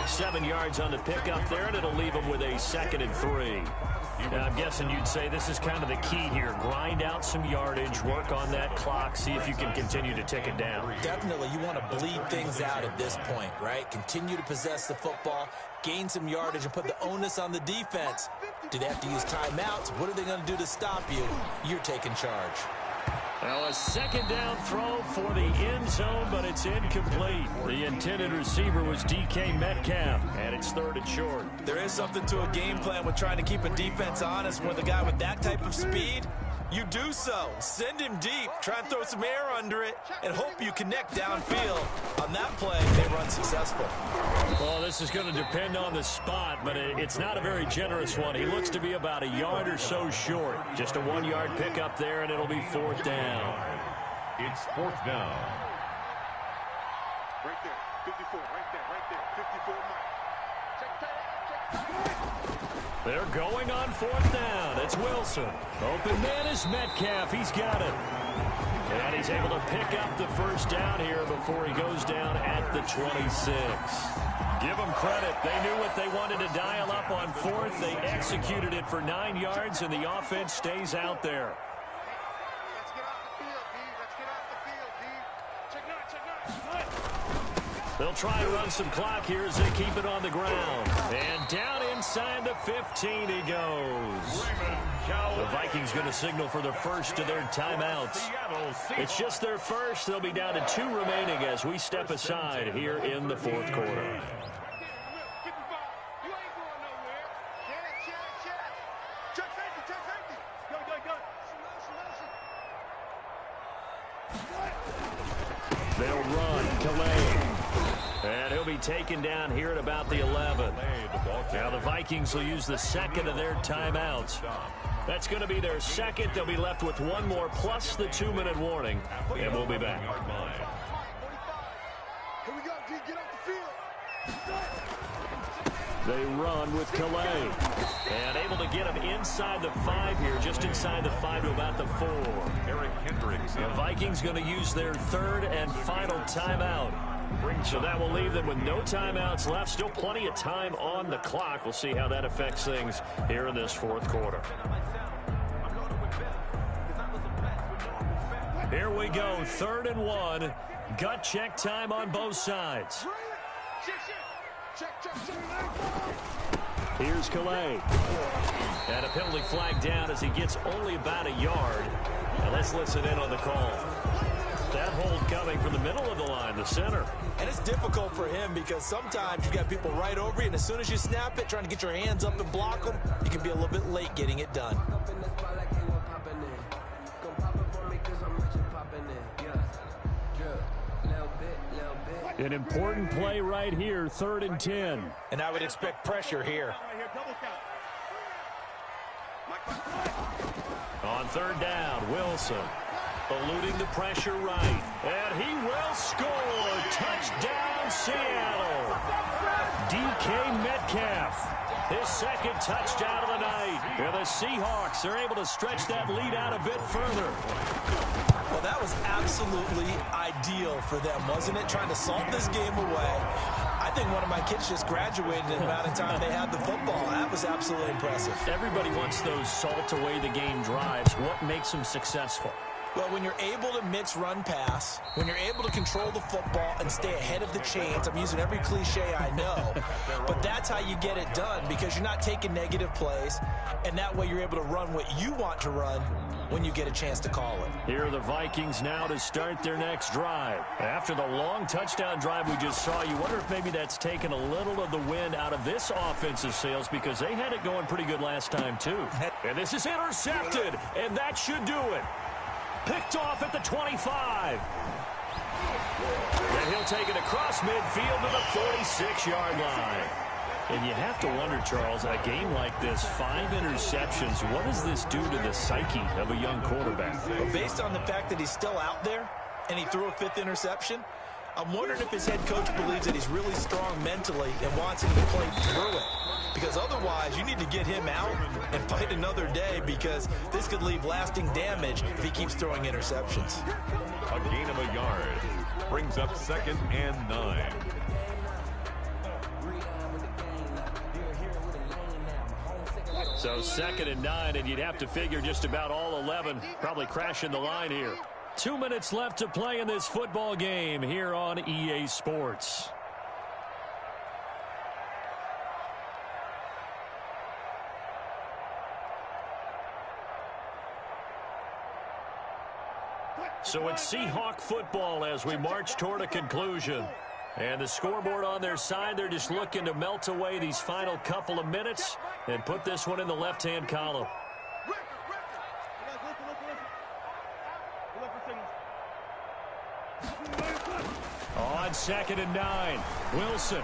Speaker 9: 7 yards on the pickup there, and it'll leave them with a 2nd and 3. Now, I'm guessing you'd say this is kind of the key here. Grind out some yardage, work on that clock, see if you can continue to tick it down.
Speaker 11: Definitely. You want to bleed things out at this point, right? Continue to possess the football, gain some yardage, and put the onus on the defense. Do they have to use timeouts? What are they going to do to stop you? You're taking charge.
Speaker 9: Now a 2nd down throw for the end zone, but it's incomplete. The intended receiver was DK Metcalf, and it's 3rd and short.
Speaker 11: There is something to a game plan with trying to keep a defense honest when the guy with that type of speed You do so. Send him deep. Try and throw some air under it and hope you connect downfield. On that play, they run successful.
Speaker 9: Well, this is going to depend on the spot, but it's not a very generous one. He looks to be about a yard or so short. Just a 1-yard pickup there, and it'll be 4th down.
Speaker 10: It's 4th down.
Speaker 12: Right there, 54, right there, 54 Mike.
Speaker 9: They're going on 4th down. It's Wilson. Open man is Metcalf. He's got it. And he's able to pick up the 1st down here before he goes down at the 26. Give them credit. They knew what they wanted to dial up on 4th. They executed it for 9 yards, and the offense stays out there.
Speaker 12: Let's get off the field, D. Let's get off the field, D. Check not.
Speaker 9: They'll try to run some clock here as they keep it on the ground. And down inside the 15 he goes. The Vikings going to signal for the first of their timeouts. It's just their first. They'll be down to 2 remaining as we step aside here in the 4th quarter. They'll run. Calais. And he'll be taken down here at about the 11. Now the Vikings will use the second of their timeouts. That's going to be their second. They'll be left with 1 more plus the 2-minute warning. And we'll be back.
Speaker 12: Here we go, D. Get off the field.
Speaker 9: They run with Calais. And able to get him inside the 5 here, just inside the 5 to about the 4.
Speaker 10: Eric Hendricks.
Speaker 9: The Vikings going to use their 3rd and final timeout. So that will leave them with no timeouts left. Still plenty of time on the clock. We'll see how that affects things here in this 4th quarter. Here we go, 3rd and 1. Gut check time on both sides. Here's Calais. And a penalty flag down as he gets only about a yard. Now let's listen in on the call. That hold coming from the middle of the line, the center.
Speaker 11: And it's difficult for him because sometimes you got people right over you, and as soon as you snap it, trying to get your hands up and block them, you can be a little bit late getting it done.
Speaker 9: An important play right here, 3rd and 10.
Speaker 11: And I would expect pressure here.
Speaker 9: On 3rd down, Wilson. Eluding the pressure right. And he will score. Touchdown, Seattle. DK Metcalf. His 2nd touchdown of the night. And the Seahawks are able to stretch that lead out a bit further.
Speaker 11: Well, that was absolutely ideal for them, wasn't it? Trying to salt this game away. I think one of my kids just graduated in the amount of time they had the football. That was absolutely impressive.
Speaker 9: Everybody wants those salt away the game drives. What makes them successful?
Speaker 11: Well, when you're able to mix run pass, when you're able to control the football and stay ahead of the chains, I'm using every cliche I know, but that's how you get it done because you're not taking negative plays, and that way you're able to run what you want to run when you get a chance to call it.
Speaker 9: Here are the Vikings now to start their next drive. After the long touchdown drive we just saw, you wonder if maybe that's taken a little of the wind out of this offensive sails because they had it going pretty good last time too. And this is intercepted, and that should do it. Picked off at the 25. And he'll take it across midfield to the 46-yard line. And you have to wonder, Charles, a game like this, 5 interceptions, what does this do to the psyche of a young quarterback?
Speaker 11: Well, based on the fact that he's still out there and he threw a 5th interception, I'm wondering if his head coach believes that he's really strong mentally and wants him to play through it. Because otherwise, you need to get him out and fight another day because this could leave lasting damage if he keeps throwing interceptions.
Speaker 10: A gain of a yard brings up 2nd and 9.
Speaker 9: So 2nd and 9, and you'd have to figure just about all 11 probably crashing the line here. 2 minutes left to play in this football game here on EA Sports. So it's Seahawk football as we march toward a conclusion. And the scoreboard on their side, they're just looking to melt away these final couple of minutes and put this one in the left-hand column. On 2nd and 9, Wilson.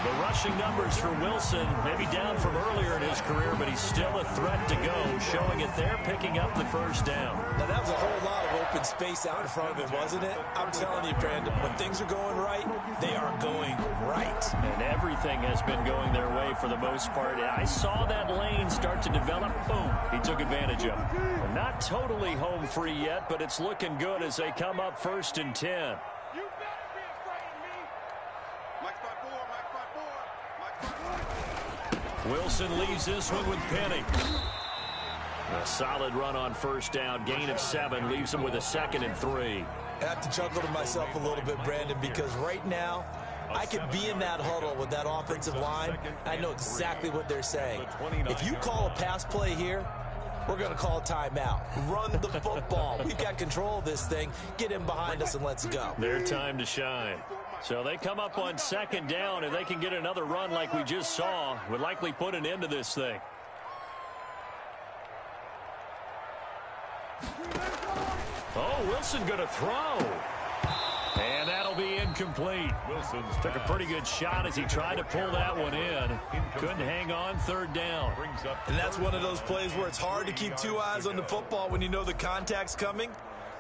Speaker 9: The rushing numbers for Wilson, maybe down from earlier in his career, but he's still a threat to go, showing it there, picking up the first down.
Speaker 11: Now, that was a whole lot of open space out in front of him, wasn't it? I'm telling you, Brandon, when things are going right, they are going right.
Speaker 9: And everything has been going their way for the most part. I saw that lane start to develop. Boom. He took advantage of it. Well, not totally home free yet, but it's looking good as they come up 1st and 10. Wilson leaves this one with Penny. A solid run on 1st down. Gain of 7 leaves him with a 2nd and 3.
Speaker 11: I have to chuckle to myself a little bit, Brandon, because right now I could be in that huddle with that offensive line. I know exactly what they're saying. If you call a pass play here, we're going to call a timeout. Run the football. We've got control of this thing. Get him behind us and let's go.
Speaker 9: Their time to shine. So they come up on 2nd down, and they can get another run like we just saw. Would likely put an end to this thing. Oh, Wilson going to throw. And that'll be incomplete. Wilson took a pretty good shot as he tried to pull that one in. Couldn't hang on 3rd down.
Speaker 11: And that's one of those plays where it's hard to keep 2 eyes on the football when you know the contact's coming,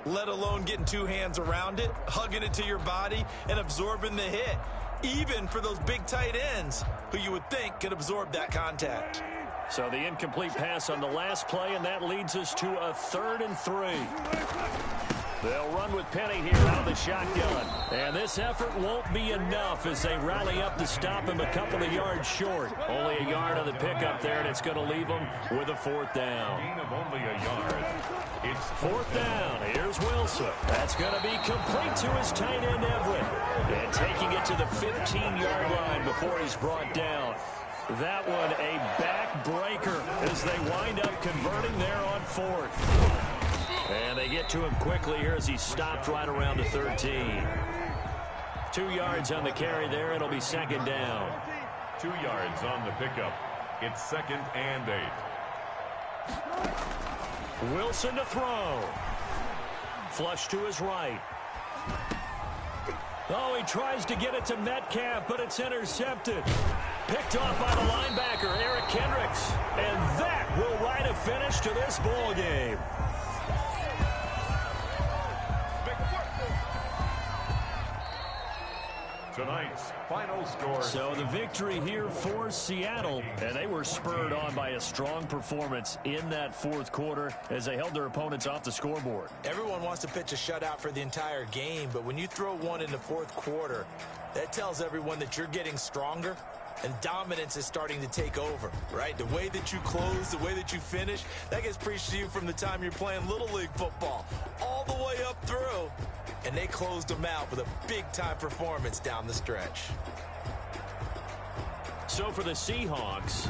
Speaker 11: let alone getting 2 hands around it, hugging it to your body, and absorbing the hit. Even for those big tight ends who you would think could absorb that contact.
Speaker 9: So the incomplete pass on the last play, and that leads us to a 3rd and 3. They'll run with Penny here out of the shotgun. And this effort won't be enough as they rally up to stop him a couple of yards short. Only a yard on the pickup there, and it's going to leave him with a 4th down.
Speaker 10: Gain of only a yard. It's
Speaker 9: 4th down. Here's Wilson. That's going to be complete to his tight end, Everett. And taking it to the 15-yard line before he's brought down. That one a backbreaker as they wind up converting there on 4th. And they get to him quickly here as he stopped right around the 13. 2 yards on the carry there. It'll be 2nd down.
Speaker 10: 2 yards on the pickup. It's 2nd and 8.
Speaker 9: Wilson to throw. Flush to his right. Oh, he tries to get it to Metcalf, but it's intercepted. Picked off by the linebacker, Eric Kendricks. And that will write a finish to this ball game.
Speaker 10: Tonight's final score.
Speaker 9: So the victory here for Seattle, and they were spurred on by a strong performance in that 4th quarter as they held their opponents off the scoreboard.
Speaker 11: Everyone wants to pitch a shutout for the entire game, but when you throw one in the 4th quarter, that tells everyone that you're getting stronger and dominance is starting to take over, right? The way that you close, the way that you finish, that gets preached to you from the time you're playing Little League football all the way up through. And they closed them out with a big-time performance down the stretch.
Speaker 9: So for the Seahawks,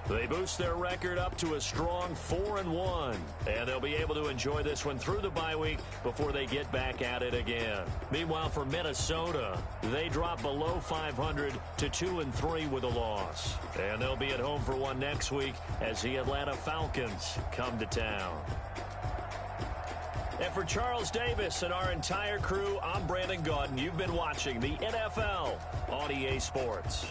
Speaker 9: they boost their record up to a strong 4-1. And they'll be able to enjoy this one through the bye week before they get back at it again. Meanwhile, for Minnesota, they drop below 500 to 2-3 with a loss. And they'll be at home for one next week as the Atlanta Falcons come to town. And for Charles Davis and our entire crew, I'm Brandon Gaudin. You've been watching the NFL on EA Sports.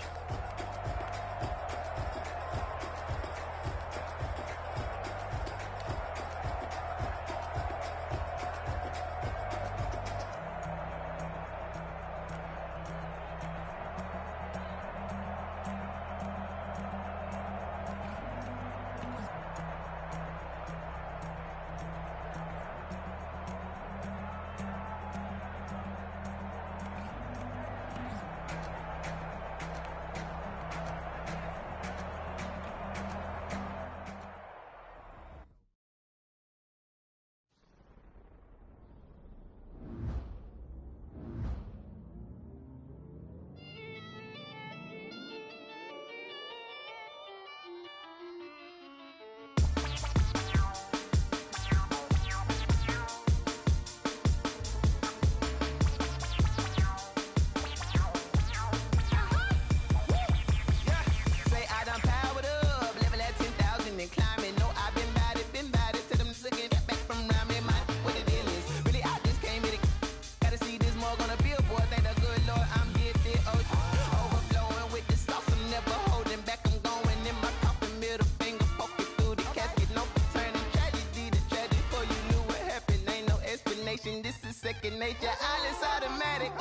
Speaker 3: Dilate your eyelids automatic.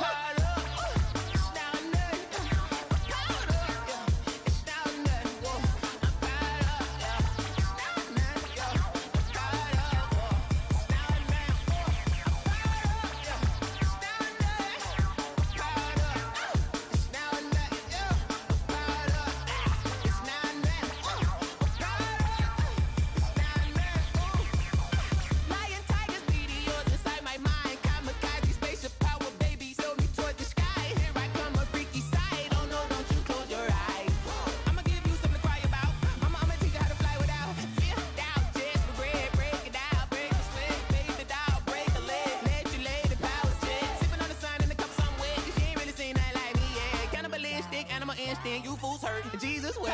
Speaker 3: You fools hurt. Jesus will.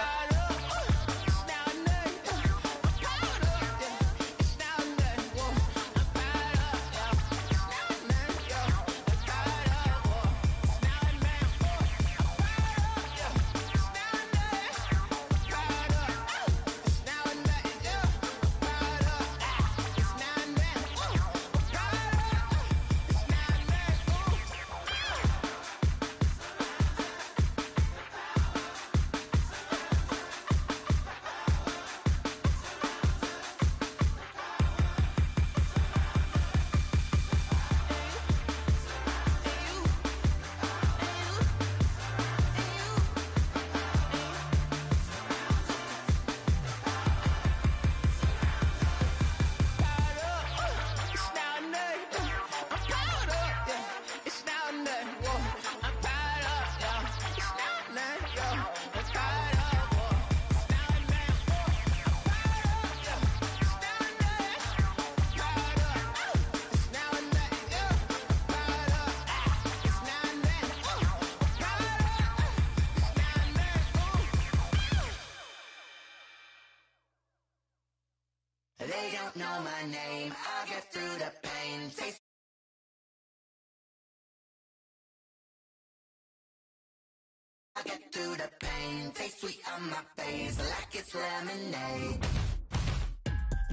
Speaker 2: They don't know my name. I'll get through the pain. I'll get through the pain. Taste sweet on my face like it's lemonade.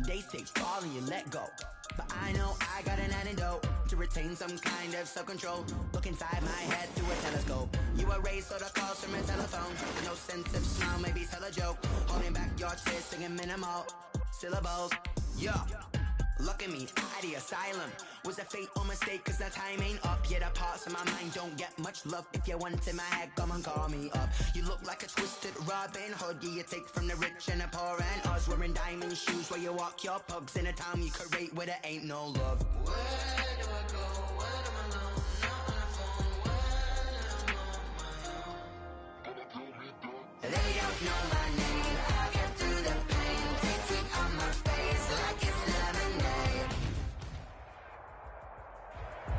Speaker 3: They say fall and you let go, but I know I got an antidote to retain some kind of self-control. Look inside my head through a telescope. You erase all the calls from a telephone. No sense of smile, maybe tell a joke. Holding back your tears, singing minimal syllables. Yeah, look at me, at the asylum. Was a fate or mistake, cause the time ain't up. Yet the parts of my mind don't get much love. If you want in my head, come and call me up. You look like a twisted Robin Hood. Yeah, you take from the rich and the poor and us. Wearing diamond shoes where you walk your pugs in a town you create where there ain't no love. Where do I go? When I'm alone? Not on the phone. When I'm on my own. They don't know my name. I'll get through the pain. Taste sweet on my face like it's lemonade.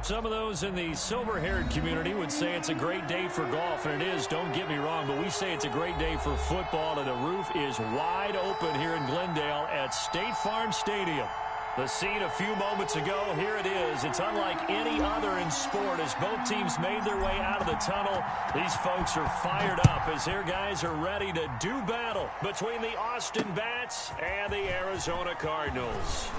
Speaker 9: Some of those in the silver-haired community would say it's a great day for golf, and it is, don't get me wrong, but we say it's a great day for football, and the roof is wide open here in Glendale at State Farm Stadium. The scene a few moments ago, here it is. It's unlike any other in sport as both teams made their way out of the tunnel. These folks are fired up as their guys are ready to do battle between the Austin Bats and the Arizona Cardinals.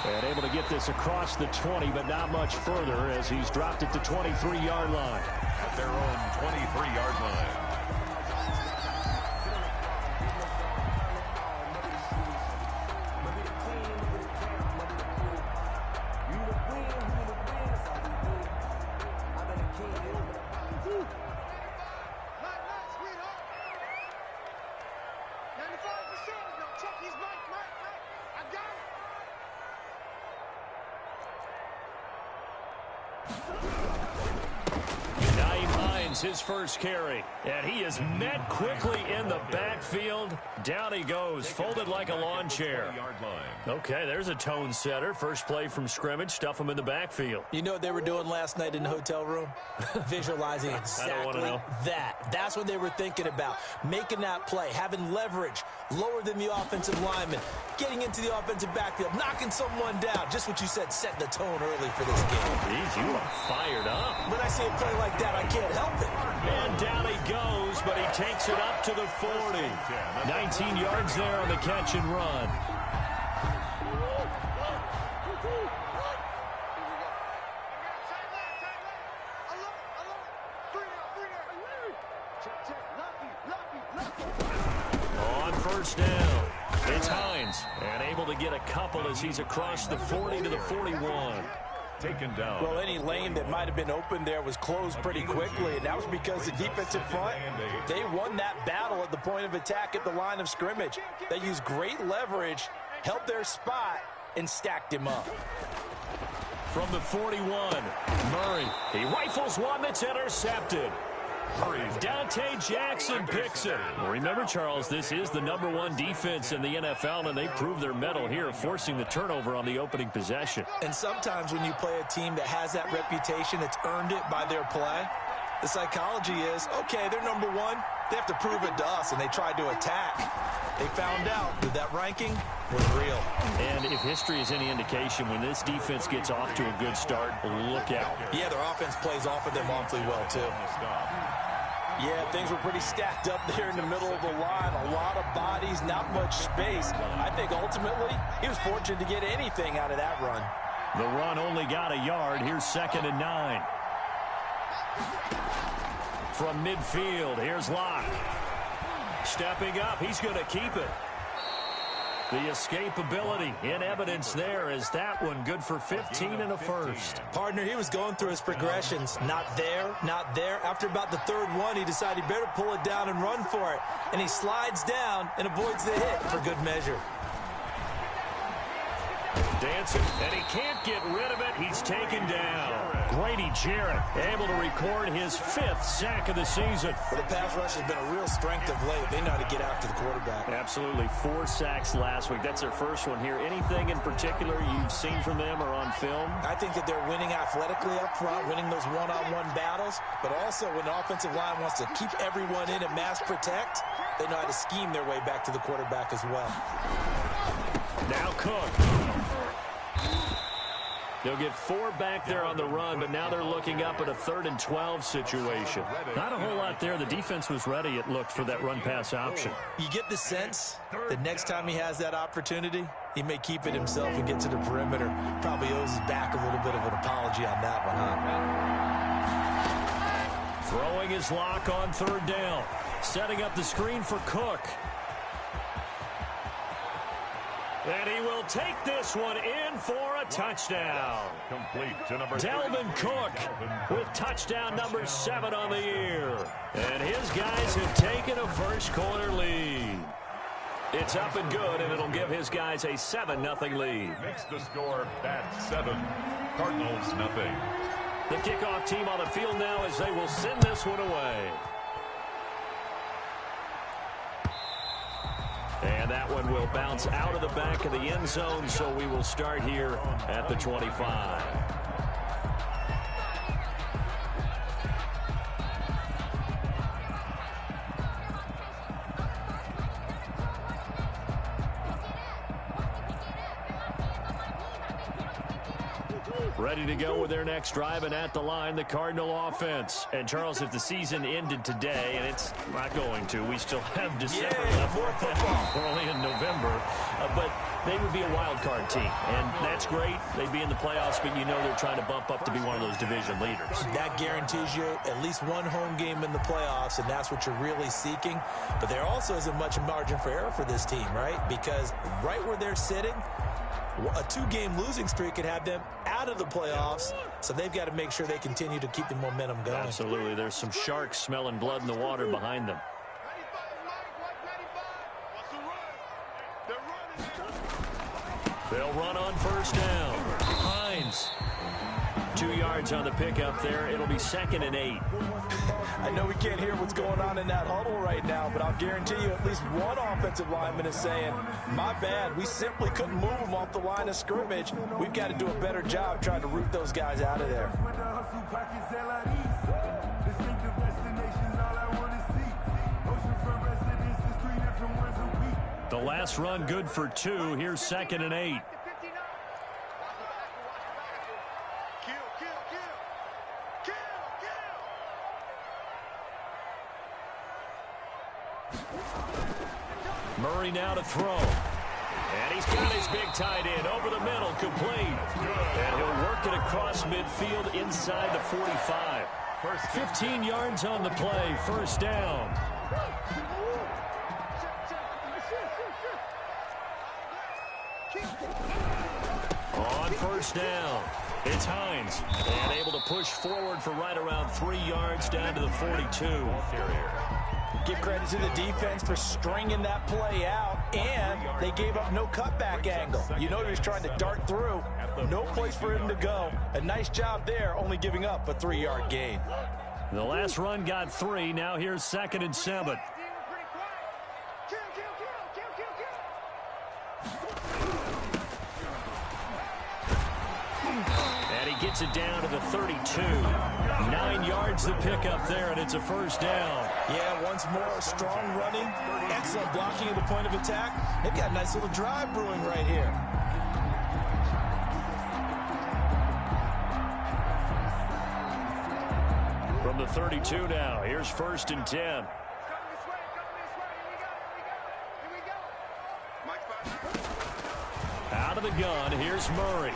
Speaker 9: And able to get this across the 20, but not much further as he's dropped it to 23-yard line.
Speaker 10: At their own 23-yard line.
Speaker 9: His first carry, and he is met quickly in the backfield. Down he goes, folded like a lawn chair. Okay, there's a tone setter. First play from scrimmage, stuff him in the backfield.
Speaker 11: You know what they were doing last night in the hotel room? Visualizing exactly that. That's what they were thinking about. Making that play, having leverage, lower than the offensive lineman, getting into the offensive backfield, knocking someone down. Just what you said, set the tone early for this game.
Speaker 9: Jeez, you are fired up.
Speaker 11: When I see a play like that, I can't help it.
Speaker 9: And down he goes, but he takes it up to the 40. 19 yards there on the catch and run. first down. It's Hines, and able to get a couple as he's across the 40 to the 41.
Speaker 10: Taken down.
Speaker 11: Well, any lane that might have been open there was closed pretty quickly, and that was because the defensive front, they won that battle at the point of attack at the line of scrimmage. They used great leverage, held their spot, and stacked him up.
Speaker 9: From the 41, Murray. He rifles one that's intercepted. Dante Jackson picks it. Well, remember, Charles, this is the #1 defense in the NFL, and they prove their mettle here, forcing the turnover on the opening possession.
Speaker 11: And sometimes when you play a team that has that reputation, that's earned it by their play, the psychology is, okay, they're #1. They have to prove it to us, and they tried to attack. They found out that ranking was real.
Speaker 9: And if history is any indication, when this defense gets off to a good start, look out.
Speaker 11: Yeah, their offense plays off of them awfully well, too. Yeah, things were pretty stacked up there in the middle of the line. A lot of bodies, not much space. I think ultimately he was fortunate to get anything out of that run.
Speaker 9: The run only got a yard. Here's 2nd and 9. From midfield, here's Locke. Stepping up, he's going to keep it. The escapability in evidence there is that one good for 15 and a first.
Speaker 11: Partner, he was going through his progressions. Not there, not there. After about the 3rd one, he decided he better pull it down and run for it. And he slides down and avoids the hit for good measure.
Speaker 9: Dancing, and he can't get rid of it. He's taken down. Grady Jarrett able to record his 5th sack of the season.
Speaker 11: Well, the pass rush has been a real strength of late. They know how to get after the quarterback.
Speaker 9: Absolutely. 4 sacks last week. That's their first one here. Anything in particular you've seen from them or on film?
Speaker 11: I think that they're winning athletically up front, winning those one-on-one battles, but also when the offensive line wants to keep everyone in and mass protect, they know how to scheme their way back to the quarterback as well.
Speaker 9: Now Cook. They'll get 4 back there on the run, but now they're looking up at a 3rd and 12 situation. Not a whole lot there. The defense was ready, it looked, for that run-pass option.
Speaker 11: You get the sense that next time he has that opportunity, he may keep it himself and get to the perimeter. Probably owes his back a little bit of an apology on that one, huh?
Speaker 9: Throwing his Lock on 3rd down. Setting up the screen for Cook. And he will take this one in for a touchdown.
Speaker 10: Complete to number
Speaker 9: Dalvin Cook with touchdown number 7 on the year. And his guys have taken a first-quarter lead. It's up and good, and it'll give his guys a 7-0 lead.
Speaker 10: Makes the score at 7. Cardinals nothing.
Speaker 9: The kickoff team on the field now as they will send this one away. And that one will bounce out of the back of the end zone, so we will start here at the 25. Ready to go with their next drive, and at the line, the Cardinal offense. And, Charles, if the season ended today, and it's not going to, we still have December left. We're only in November. But they would be a wild card team, and that's great. They'd be in the playoffs, but you know they're trying to bump up to be one of those division leaders.
Speaker 11: That guarantees you at least one home game in the playoffs, and that's what you're really seeking. But there also isn't much margin for error for this team, right? Because right where they're sitting, a 2-game losing streak could have them out of the playoffs, so they've got to make sure they continue to keep the momentum going.
Speaker 9: Absolutely. There's some sharks smelling blood in the water behind them. They'll run on 1st down. Hines. 2 yards on the pickup there. It'll be 2nd and 8.
Speaker 11: I know we can't hear what's going on in that huddle right now, but I'll guarantee you at least one offensive lineman is saying, my bad, we simply couldn't move them off the line of scrimmage. We've got to do a better job trying to root those guys out of there.
Speaker 9: The last run good for 2. Here's 2nd and 8. Murray now to throw. And he's got his big tight end over the middle, complete. And he'll work it across midfield inside the 45. 15 yards on the play, 1st down. On first down, it's Hines, and able to push forward for right around 3 yards down to the 42.
Speaker 11: Give credit to the defense for stringing that play out, and they gave up no cutback angle. You know he was trying to dart through. No place for him to go. A nice job there, only giving up a 3-yard gain.
Speaker 9: The last run got 3. Now here's 2nd and 7. And he gets it down to the 32. 9 yards to pick up there, and it's a first down.
Speaker 11: Yeah, once more, strong running, excellent blocking at the point of attack. They've got a nice little drive brewing right here.
Speaker 9: From the 32 now, here's 1st and 10. Out of the gun, here's Murray.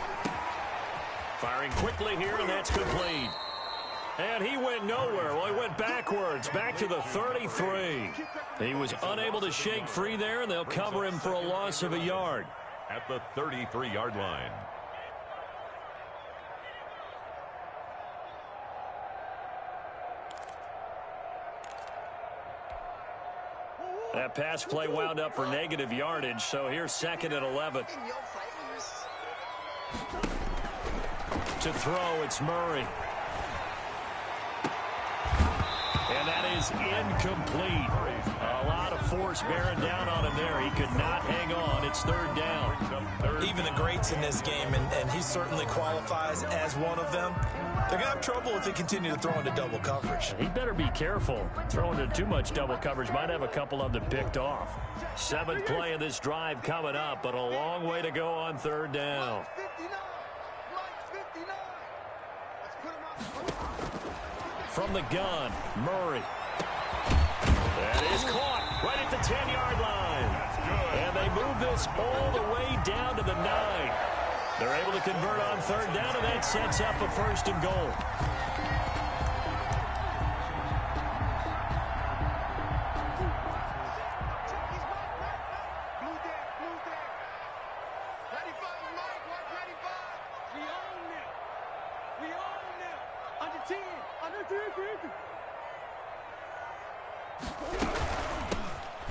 Speaker 9: Firing quickly here, and that's complete. And he went nowhere. Well, he went backwards, back to the 33. He was unable to shake free there, and they'll cover him for a loss of a yard.
Speaker 10: At the 33-yard line.
Speaker 9: That pass play wound up for negative yardage, so here's 2nd and 11. To throw, it's Murray. And that is incomplete. A lot of force bearing down on him there. He could not hang on. It's 3rd down.
Speaker 11: Even the greats in this game, and he certainly qualifies as one of them, they're going to have trouble if they continue to throw into double coverage.
Speaker 9: He better be careful. Throwing into too much double coverage might have a couple of them picked off. 7th play of this drive coming up, but a long way to go on 3rd down. From the gun, Murray. That is caught right at the 10-yard line. And they move this all the way down to the 9. They're able to convert on 3rd down, and that sets up a 1st and goal.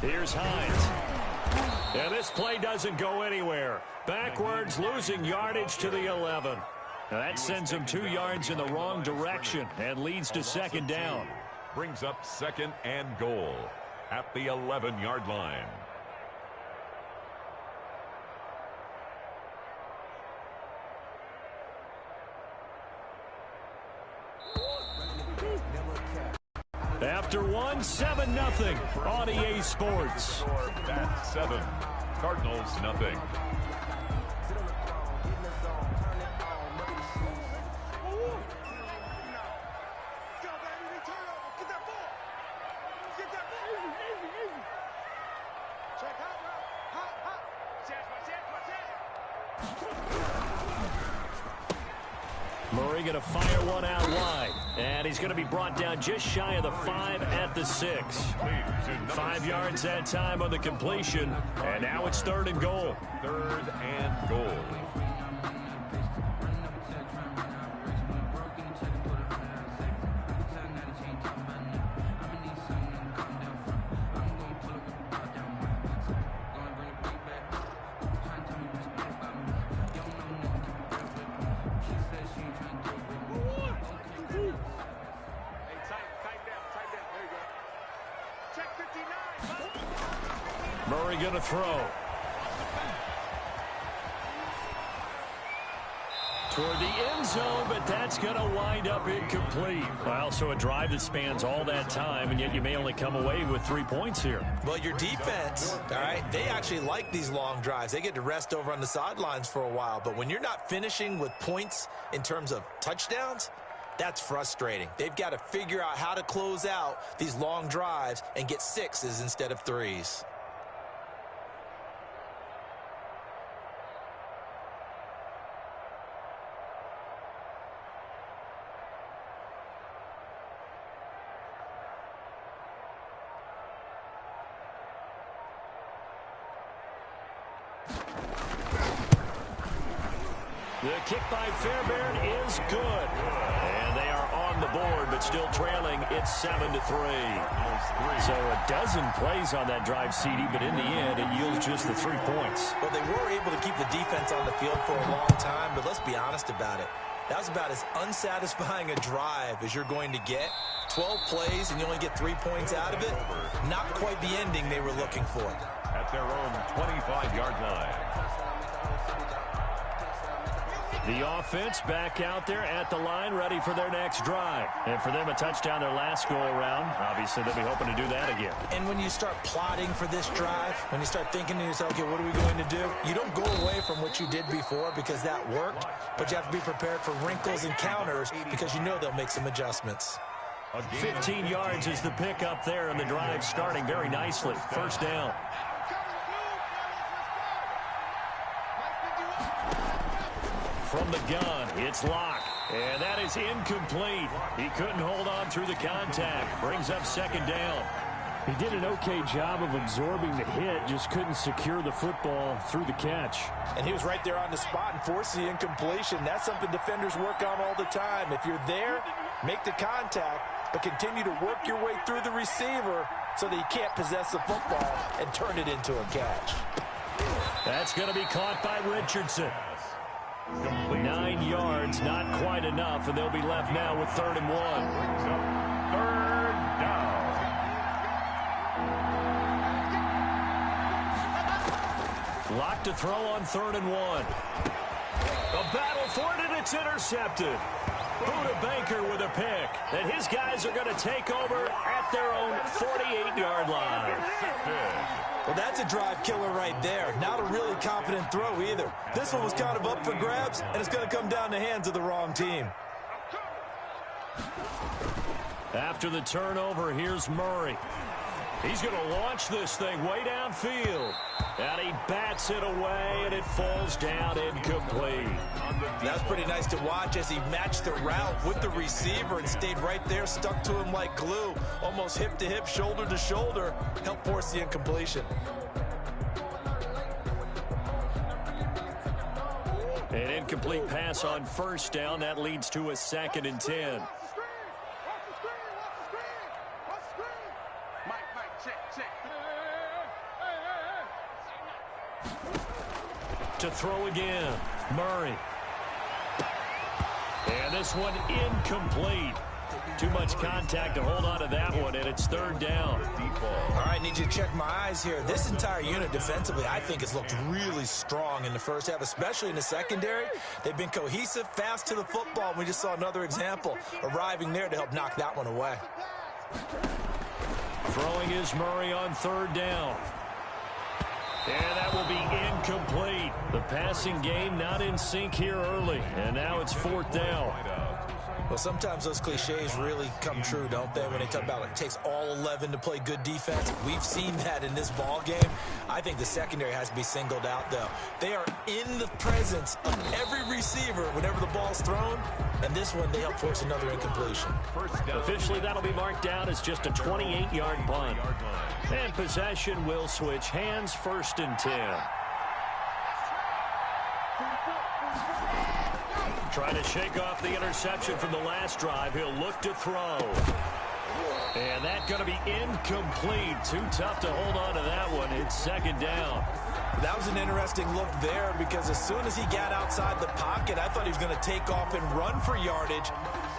Speaker 9: Here's Hines. And this play doesn't go anywhere. Backwards, losing yardage to the 11. Now that sends him 2 yards in the wrong direction and leads to 2nd down.
Speaker 10: Brings up 2nd and goal at the 11-yard line.
Speaker 9: After 7-0 on EA Sports.
Speaker 10: That's 7. Cardinals nothing.
Speaker 9: Murray going to fire one out wide. And he's going to be brought down just shy of the 5 at the 6. 5 yards that time on the completion. And now it's 3rd and goal.
Speaker 10: 3rd and goal.
Speaker 9: Murray going to throw. Toward the end zone, but that's going to wind up incomplete. Well, so a drive that spans all that time, and yet you may only come away with 3 points here.
Speaker 11: Well, your defense, all right, they actually like these long drives. They get to rest over on the sidelines for a while. But when you're not finishing with points in terms of touchdowns, that's frustrating. They've got to figure out how to close out these long drives and get 6s instead of 3s.
Speaker 9: The kick by Fairbairn is good. And they are on the board, but still trailing. It's 7-3. So a dozen plays on that drive, CD, but in the end, it yields just the 3 points.
Speaker 11: Well, they were able to keep the defense on the field for a long time, but let's be honest about it. That was about as unsatisfying a drive as you're going to get. 12 plays and you only get 3 points out of it. Not quite the ending they were looking for.
Speaker 10: At their own 25-yard line.
Speaker 9: The offense back out there at the line, ready for their next drive. And for them, a touchdown their last go-around. Obviously, they'll be hoping to do that again.
Speaker 11: And when you start plotting for this drive, when you start thinking to yourself, okay, what are we going to do? You don't go away from what you did before because that worked, but you have to be prepared for wrinkles and counters because you know they'll make some adjustments.
Speaker 9: 15 yards is the pickup there, and the drive starting very nicely. First down. From the gun, it's Locke. And that is incomplete. He couldn't hold on through the contact. Brings up second down. He did an okay job of absorbing the hit, just couldn't secure the football through the catch.
Speaker 11: And he was right there on the spot and forced the incompletion. That's something defenders work on all the time. If you're there, make the contact, but continue to work your way through the receiver so that he can't possess the football and turn it into a catch.
Speaker 9: That's going to be caught by Richardson. 9 yards, not quite enough, and they'll be left now with 3rd and 1.
Speaker 10: Third down.
Speaker 9: Locked to throw on 3rd and 1. A battle for it, and it's intercepted. Buda Baker with a pick. And his guys are going to take over at their own 48-yard line.
Speaker 11: Well, that's a drive killer right there. Not a really confident throw either. This one was kind of up for grabs, and it's going to come down the hands of the wrong team.
Speaker 9: After the turnover, here's Murray. He's going to launch this thing way downfield. And he bats it away, and it falls down incomplete.
Speaker 11: That's pretty nice to watch as he matched the route with the receiver and stayed right there, stuck to him like glue, almost hip to hip, shoulder to shoulder, helped force the incompletion.
Speaker 9: An incomplete pass on first down. That leads to a 2nd and 10. To throw again, Murray. And this one incomplete. Too much contact to hold on to that one, and it's 3rd down.
Speaker 11: All right, need you to check my eyes here. This entire unit defensively, I think, has looked really strong in the first half, especially in the secondary. They've been cohesive, fast to the football, and we just saw another example arriving there to help knock that one away.
Speaker 9: Throwing is Murray on 3rd down. And that will be incomplete. The passing game not in sync here early. And now it's 4th down.
Speaker 11: Well, sometimes those cliches really come true, don't they? When they talk about it takes all 11 to play good defense. We've seen that in this ball game. I think the secondary has to be singled out, though. They are in the presence of every receiver whenever the ball's thrown. And this one, they help force another incompletion.
Speaker 9: Officially, that'll be marked down as just a 28-yard punt. And possession will switch hands, 1st and 10. Trying to shake off the interception from the last drive. He'll look to throw. And that's going to be incomplete. Too tough to hold on to that one. It's 2nd down.
Speaker 11: That was an interesting look there because as soon as he got outside the pocket, I thought he was going to take off and run for yardage.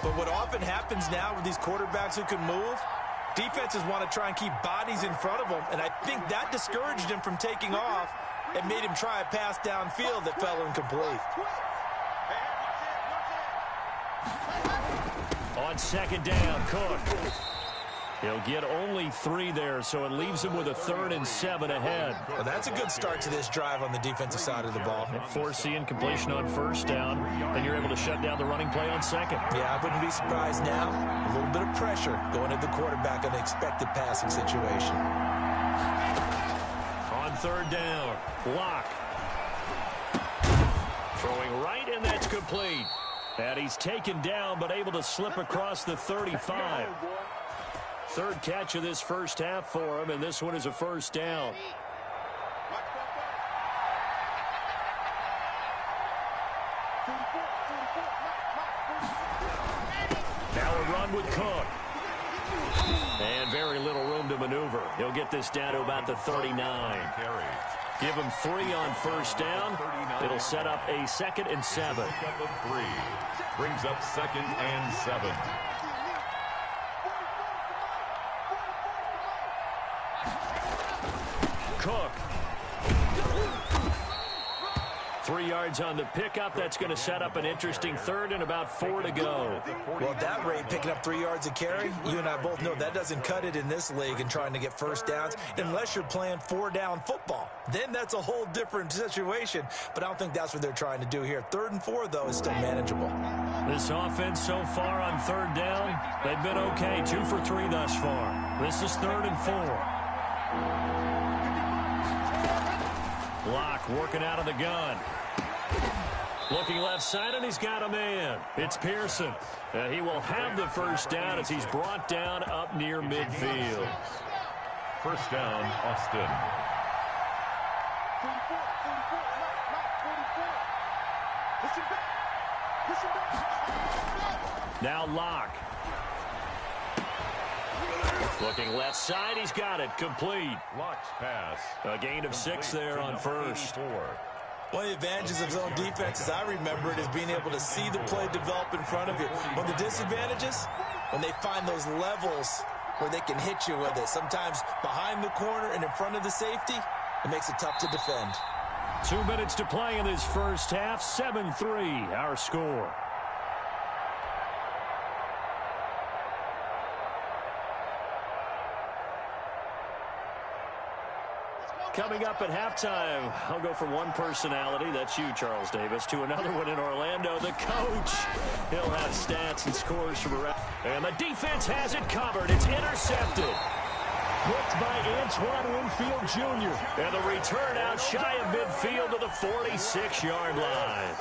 Speaker 11: But what often happens now with these quarterbacks who can move, defenses want to try and keep bodies in front of them. And I think that discouraged him from taking off and made him try a pass downfield that fell incomplete.
Speaker 9: On 2nd down, Cook. He'll get only 3 there, so it leaves him with a 3rd and 7 ahead.
Speaker 11: Well, that's a good start to this drive on the defensive side of the ball.
Speaker 9: Force the incompletion on 1st down, and you're able to shut down the running play on 2nd.
Speaker 11: Yeah, I wouldn't be surprised now. A little bit of pressure going at the quarterback in an expected passing situation.
Speaker 9: On 3rd down, Locke. Throwing right, and that's complete. And he's taken down, but able to slip across the 35. 3rd catch of this first half for him, and this one is a 1st down. Now a run with Cook. And very little room to maneuver. He'll get this down to about the 39. Give him 3 on first down. It'll set up a 2nd and 7.
Speaker 10: Brings up 2nd and 7.
Speaker 9: Cook. 3 yards on the pickup. That's going to set up an interesting 3rd and about 4 to go.
Speaker 11: Well, at that rate, picking up 3 yards a carry, you and I both know that doesn't cut it in this league and trying to get first downs unless you're playing 4-down football. Then that's a whole different situation, but I don't think that's what they're trying to do here. 3rd and 4, though, is still manageable. This offense so far on 3rd down, they've been okay. 2 for 3 thus far. This is 3rd and 4. Locke working out of the gun. Looking left side, and he's got a man. It's Pearson. He will have the first down as he's brought down up near midfield.
Speaker 10: First down, Austin.
Speaker 9: Now Locke. Looking left side, he's got it. Complete.
Speaker 10: Locke's pass.
Speaker 9: A gain of 6 there on first.
Speaker 11: One of the advantages of zone defense, as I remember it, is being able to see the play develop in front of you. One of the disadvantages, when they find those levels where they can hit you with it. Sometimes behind the corner and in front of the safety, it makes it tough to defend.
Speaker 9: 2 minutes to play in this first half. 7-3, our score. Coming up at halftime, I'll go from one personality, that's you, Charles Davis, to another one in Orlando, the coach. He'll have stats and scores from around. And the defense has it covered. It's intercepted. Blocked by Antoine Winfield Jr. And the return out shy of midfield to the 46-yard line.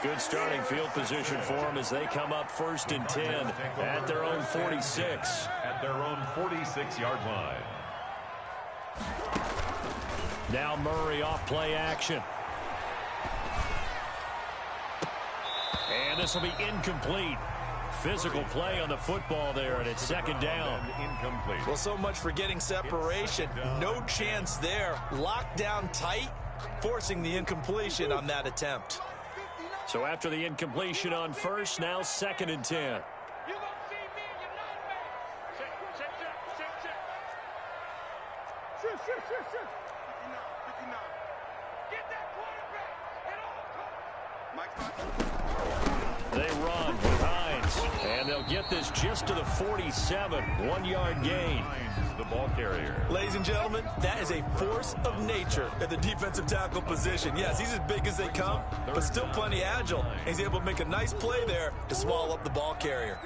Speaker 9: Good starting field position for them as they come up 1st and 10 at their own 46.
Speaker 10: At their own 46-yard line.
Speaker 9: Now Murray off play action. And this will be incomplete. Physical play on the football there, and it's 2nd down.
Speaker 10: Incomplete.
Speaker 11: Well, so much for getting separation. No chance there. Locked down tight, forcing the incompletion on that attempt.
Speaker 9: So after the incompletion on first, now 2nd and 10. They run with Hines, and they'll get this just to the 47. 1-yard gain.
Speaker 10: Hines is the ball carrier.
Speaker 11: Ladies and gentlemen, that is a force of nature at the defensive tackle position. Yes, he's as big as they come, but still plenty agile. He's able to make a nice play there to swallow up the ball carrier.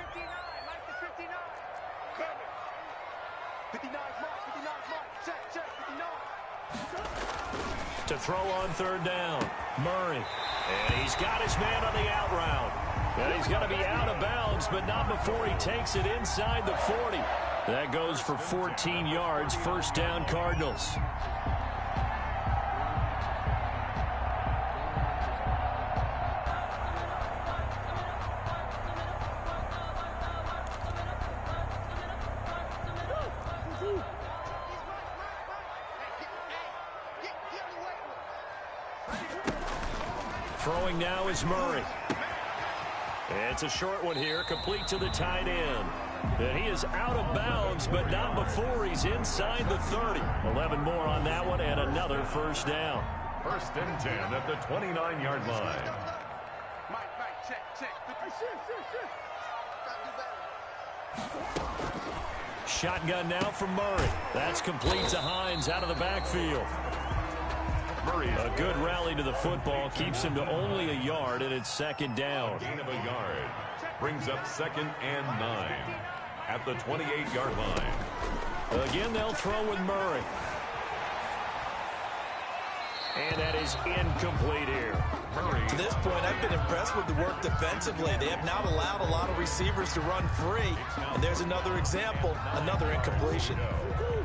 Speaker 9: To throw on 3rd down, Murray. And he's got his man on the out route. And he's going to be out of bounds, but not before he takes it inside the 40. That goes for 14 yards, 1st down Cardinals. Throwing now is Murray. It's a short one here, complete to the tight end. And he is out of bounds, but not before he's inside the 30. 11 more on that one, and another 1st down.
Speaker 10: 1st and 10 at the 29-yard line.
Speaker 9: Shotgun now from Murray. That's complete to Hines out of the backfield.
Speaker 10: Murray,
Speaker 9: a good rally to the football, keeps him to only a yard, and it's 2nd down.
Speaker 10: Gain of a yard. Brings up 2nd and 9 at the 28-yard line.
Speaker 9: Again, they'll throw with Murray. And that is incomplete here.
Speaker 11: Murray. To this point, I've been impressed with the work defensively. They have not allowed a lot of receivers to run free. And there's another example, another incompletion.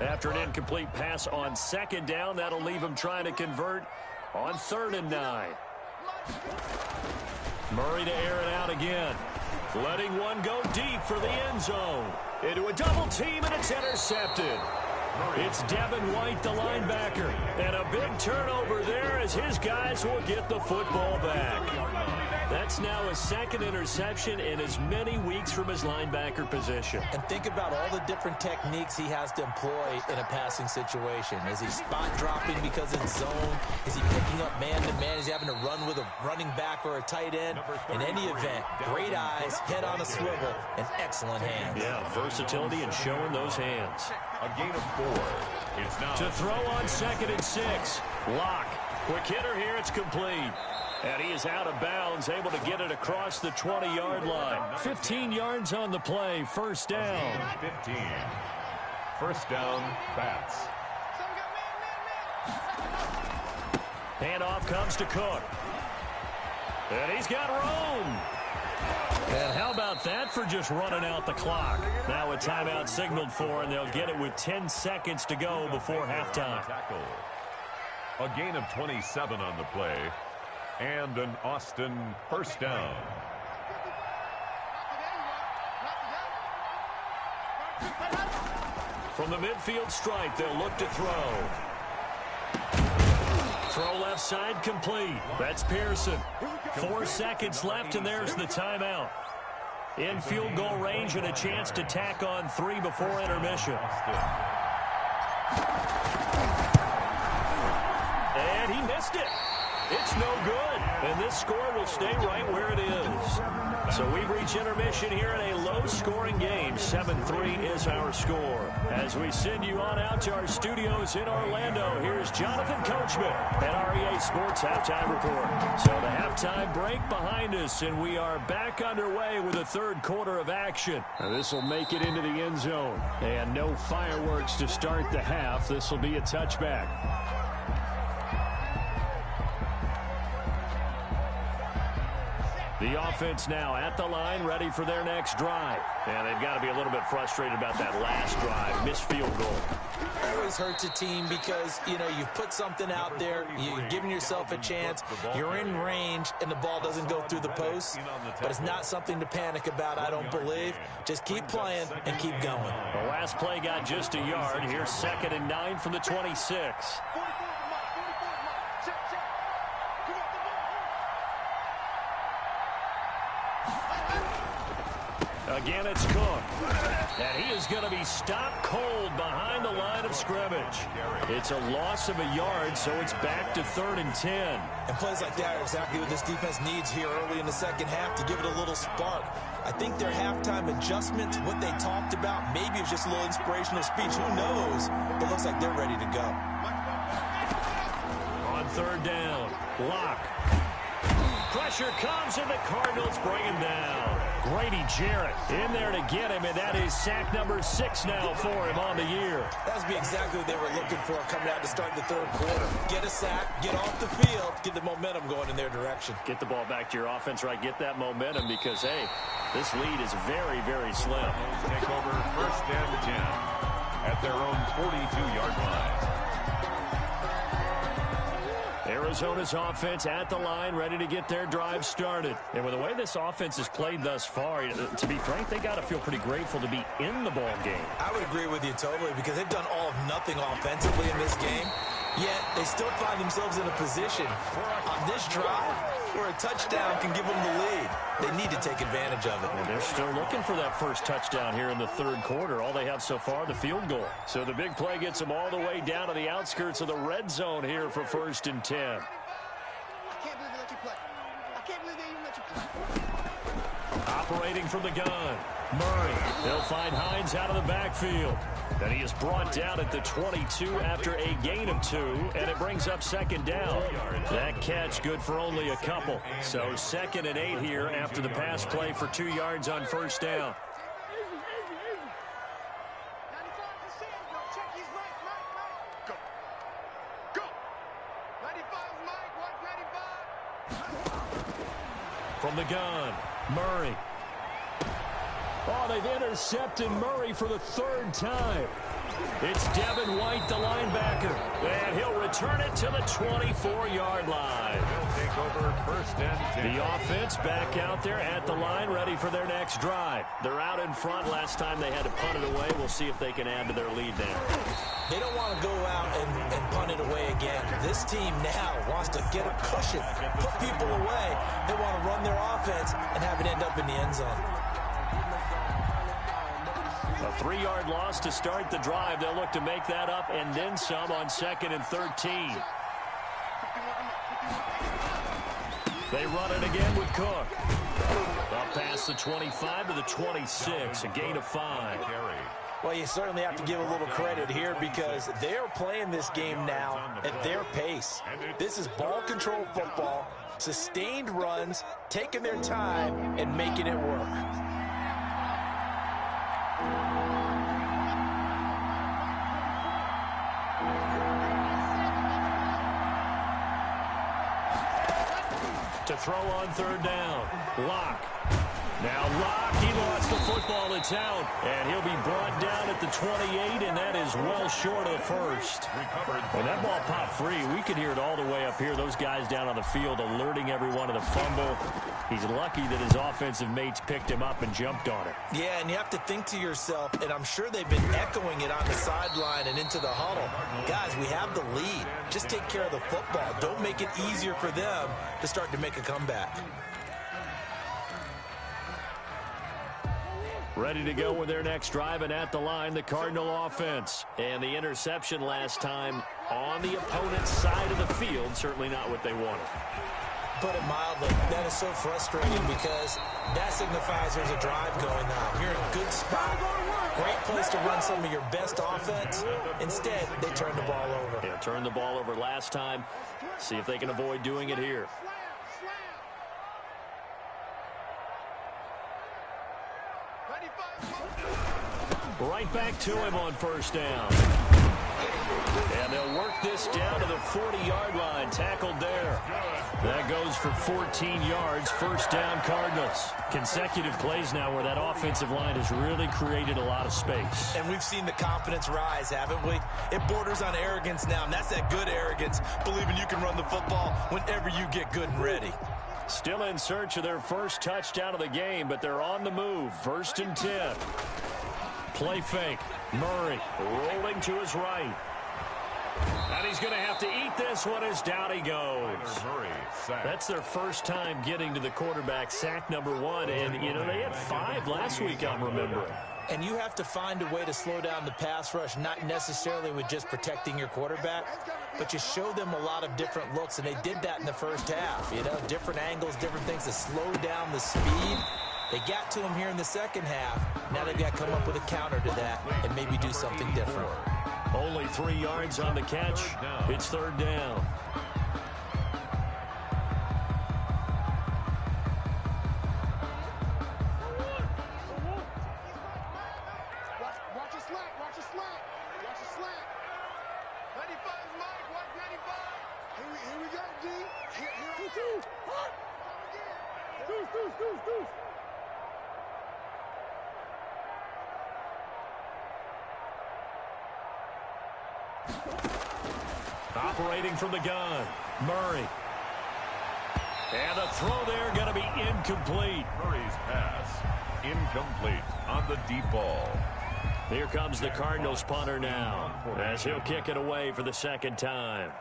Speaker 9: After an incomplete pass on 2nd down, that'll leave him trying to convert on 3rd and 9. Murray to air it out again. letting one go deep for the end zone. Into a double team, and it's intercepted. It's Devin White, the linebacker. And a big turnover there as his guys will get the football back. That's now a second interception in as many weeks from his linebacker position.
Speaker 11: And think about all the different techniques he has to employ in a passing situation. Is he spot dropping because it's zone? Is he picking up man-to-man? Is he having to run with a running back or a tight end? In any event, great eyes, head on a swivel, and excellent hands.
Speaker 9: Yeah, versatility and showing those hands.
Speaker 10: A gain of 4. It's now
Speaker 9: to throw on 2nd and 6. Lock. Quick hitter here. It's complete. And he is out of bounds, able to get it across the 20-yard line. 15 yards on the play. First down.
Speaker 10: 15. First down, Bats.
Speaker 9: Handoff comes to Cook. And he's got room. And how about that for just running out the clock? Now a timeout signaled for, and they'll get it with 10 seconds to go before halftime.
Speaker 10: A gain of 27 on the play. And an Austin first down.
Speaker 9: From the midfield stripe, they'll look to throw. Throw left side complete. That's Pearson. 4 seconds left, and there's the timeout. In field goal range and a chance to tack on 3 before intermission. And he missed it. It's no good, and this score will stay right where it is. So we've reached intermission here in a low-scoring game. 7-3 is our score. As we send you on out to our studios in Orlando, here's Jonathan Coachman at REA Sports Halftime Report. So the halftime break behind us, and we are back underway with the third quarter of action. This will make it into the end zone, and no fireworks to start the half. This will be a touchback. The offense now at the line, ready for their next drive. And they've got to be a little bit frustrated about that last drive, missed field goal.
Speaker 11: Always hurts a team because, you know, you've put something out there, you're giving yourself a chance, you're in range, and the ball doesn't go through the post. But it's not something to panic about, I don't believe. Just keep playing and keep going.
Speaker 9: The last play got just a yard. Here's 2nd and 9 from the 26. Again, it's Cook. And he is going to be stopped cold behind the line of scrimmage. It's a loss of a yard, so it's back to 3rd and 10.
Speaker 11: And plays like that are exactly what this defense needs here early in the second half to give it a little spark. I think their halftime adjustments, what they talked about, maybe it's just a little inspirational speech. Who knows? But it looks like they're ready to go.
Speaker 9: On 3rd down, Lock. Pressure comes, and the Cardinals bring him down. Grady Jarrett in there to get him, and that is sack number 6 now for him on the year.
Speaker 11: That would be exactly what they were looking for coming out to start the third quarter. Get a sack, get off the field, get the momentum going in their direction.
Speaker 9: Get the ball back to your offense, right? Get that momentum because, hey, this lead is very, very slim.
Speaker 10: Take over 1st and 10 at their own 42-yard line.
Speaker 9: Arizona's offense at the line, ready to get their drive started. And with the way this offense has played thus far, to be frank, they got to feel pretty grateful to be in the ball game.
Speaker 11: I would agree with you totally because they've done all of nothing offensively in this game, yet they still find themselves in a position on this drive where a touchdown can give them the lead. They need to take advantage of it.
Speaker 9: And they're still looking for that first touchdown here in the third quarter. All they have so far, the field goal. So the big play gets them all the way down to the outskirts of the red zone here for 1st and 10.
Speaker 12: I can't believe they let you play. I can't believe they even let you play.
Speaker 9: Operating from the gun, Murray. They'll find Hines out of the backfield. And he is brought down at the 22 after a gain of 2, and it brings up 2nd down. That catch good for only a couple. So 2nd and 8 here after the pass play for 2 yards on 1st down. From the gun, Murray. Oh, they've intercepted Murray for the third time. It's Devin White, the linebacker, and he'll return it to the 24-yard line.
Speaker 10: He'll take over first and 10.
Speaker 9: The offense back out there at the line, ready for their next drive. They're out in front. Last time they had to punt it away. We'll see if they can add to their lead now.
Speaker 11: They don't want to go out and punt it away again. This team now wants to get a cushion, put people away. They want to run their offense and have it end up in the end zone.
Speaker 9: A 3-yard loss to start the drive. They'll look to make that up and then some on 2nd and 13. They run it again with Cook. Up past the 25 to the 26, a gain of 5.
Speaker 11: Well, you certainly have to give a little credit here because they're playing this game now at their pace. This is ball control football, sustained runs, taking their time, and making it work.
Speaker 9: To throw on 3rd down. Locke. Now Locke, he lost the football. It's out. And he'll be brought down at the 28, and that is well short of the first. When that ball popped free, we could hear it all the way up here. Those guys down on the field alerting everyone of the fumble. He's lucky that his offensive mates picked him up and jumped on it.
Speaker 11: Yeah, and you have to think to yourself, and I'm sure they've been echoing it on the sideline and into the huddle. Guys, we have the lead. Just take care of the football. Don't make it easier for them to start to make a comeback.
Speaker 9: Ready to go with their next drive, and at the line, the Cardinal offense. And the interception last time on the opponent's side of the field, certainly not what they wanted.
Speaker 11: Put it mildly, that is so frustrating because that signifies there's a drive going on. You're in a good spot, great place to run some of your best offense. Instead, they turn the ball over.
Speaker 9: Yeah, turned the ball over last time. See if they can avoid doing it here. Right back to him on 1st down. And they'll work this down to the 40-yard line. Tackled there. That goes for 14 yards. 1st down, Cardinals. Consecutive plays now where that offensive line has really created a lot of space.
Speaker 11: And we've seen the confidence rise, haven't we? It borders on arrogance now, and that's that good arrogance, believing you can run the football whenever you get good and ready.
Speaker 9: Still in search of their first touchdown of the game, but they're on the move. 1st and 10. Play fake. Murray rolling to his right. And he's going to have to eat this one as down he goes. That's their first time getting to the quarterback, sack number 1. And, you know, they had 5 last week, I'm remembering.
Speaker 11: And you have to find a way to slow down the pass rush, not necessarily with just protecting your quarterback, but you show them a lot of different looks, and they did that in the first half. You know, different angles, different things to slow down the speed. They got to him here in the second half. Now they've got to come up with a counter to that and maybe do something different.
Speaker 9: Only 3 yards on the catch. It's 3rd down.
Speaker 12: Watch your slack, watch your slack. Watch your slack. 95 Mike, watch 95. Here we go, D. Here I go. Deuce.
Speaker 9: Operating from the gun, Murray. And the throw there going to be incomplete.
Speaker 10: Murray's pass, incomplete on the deep ball.
Speaker 9: Here comes the Cardinals punter now, as he'll kick it away for the 2nd time.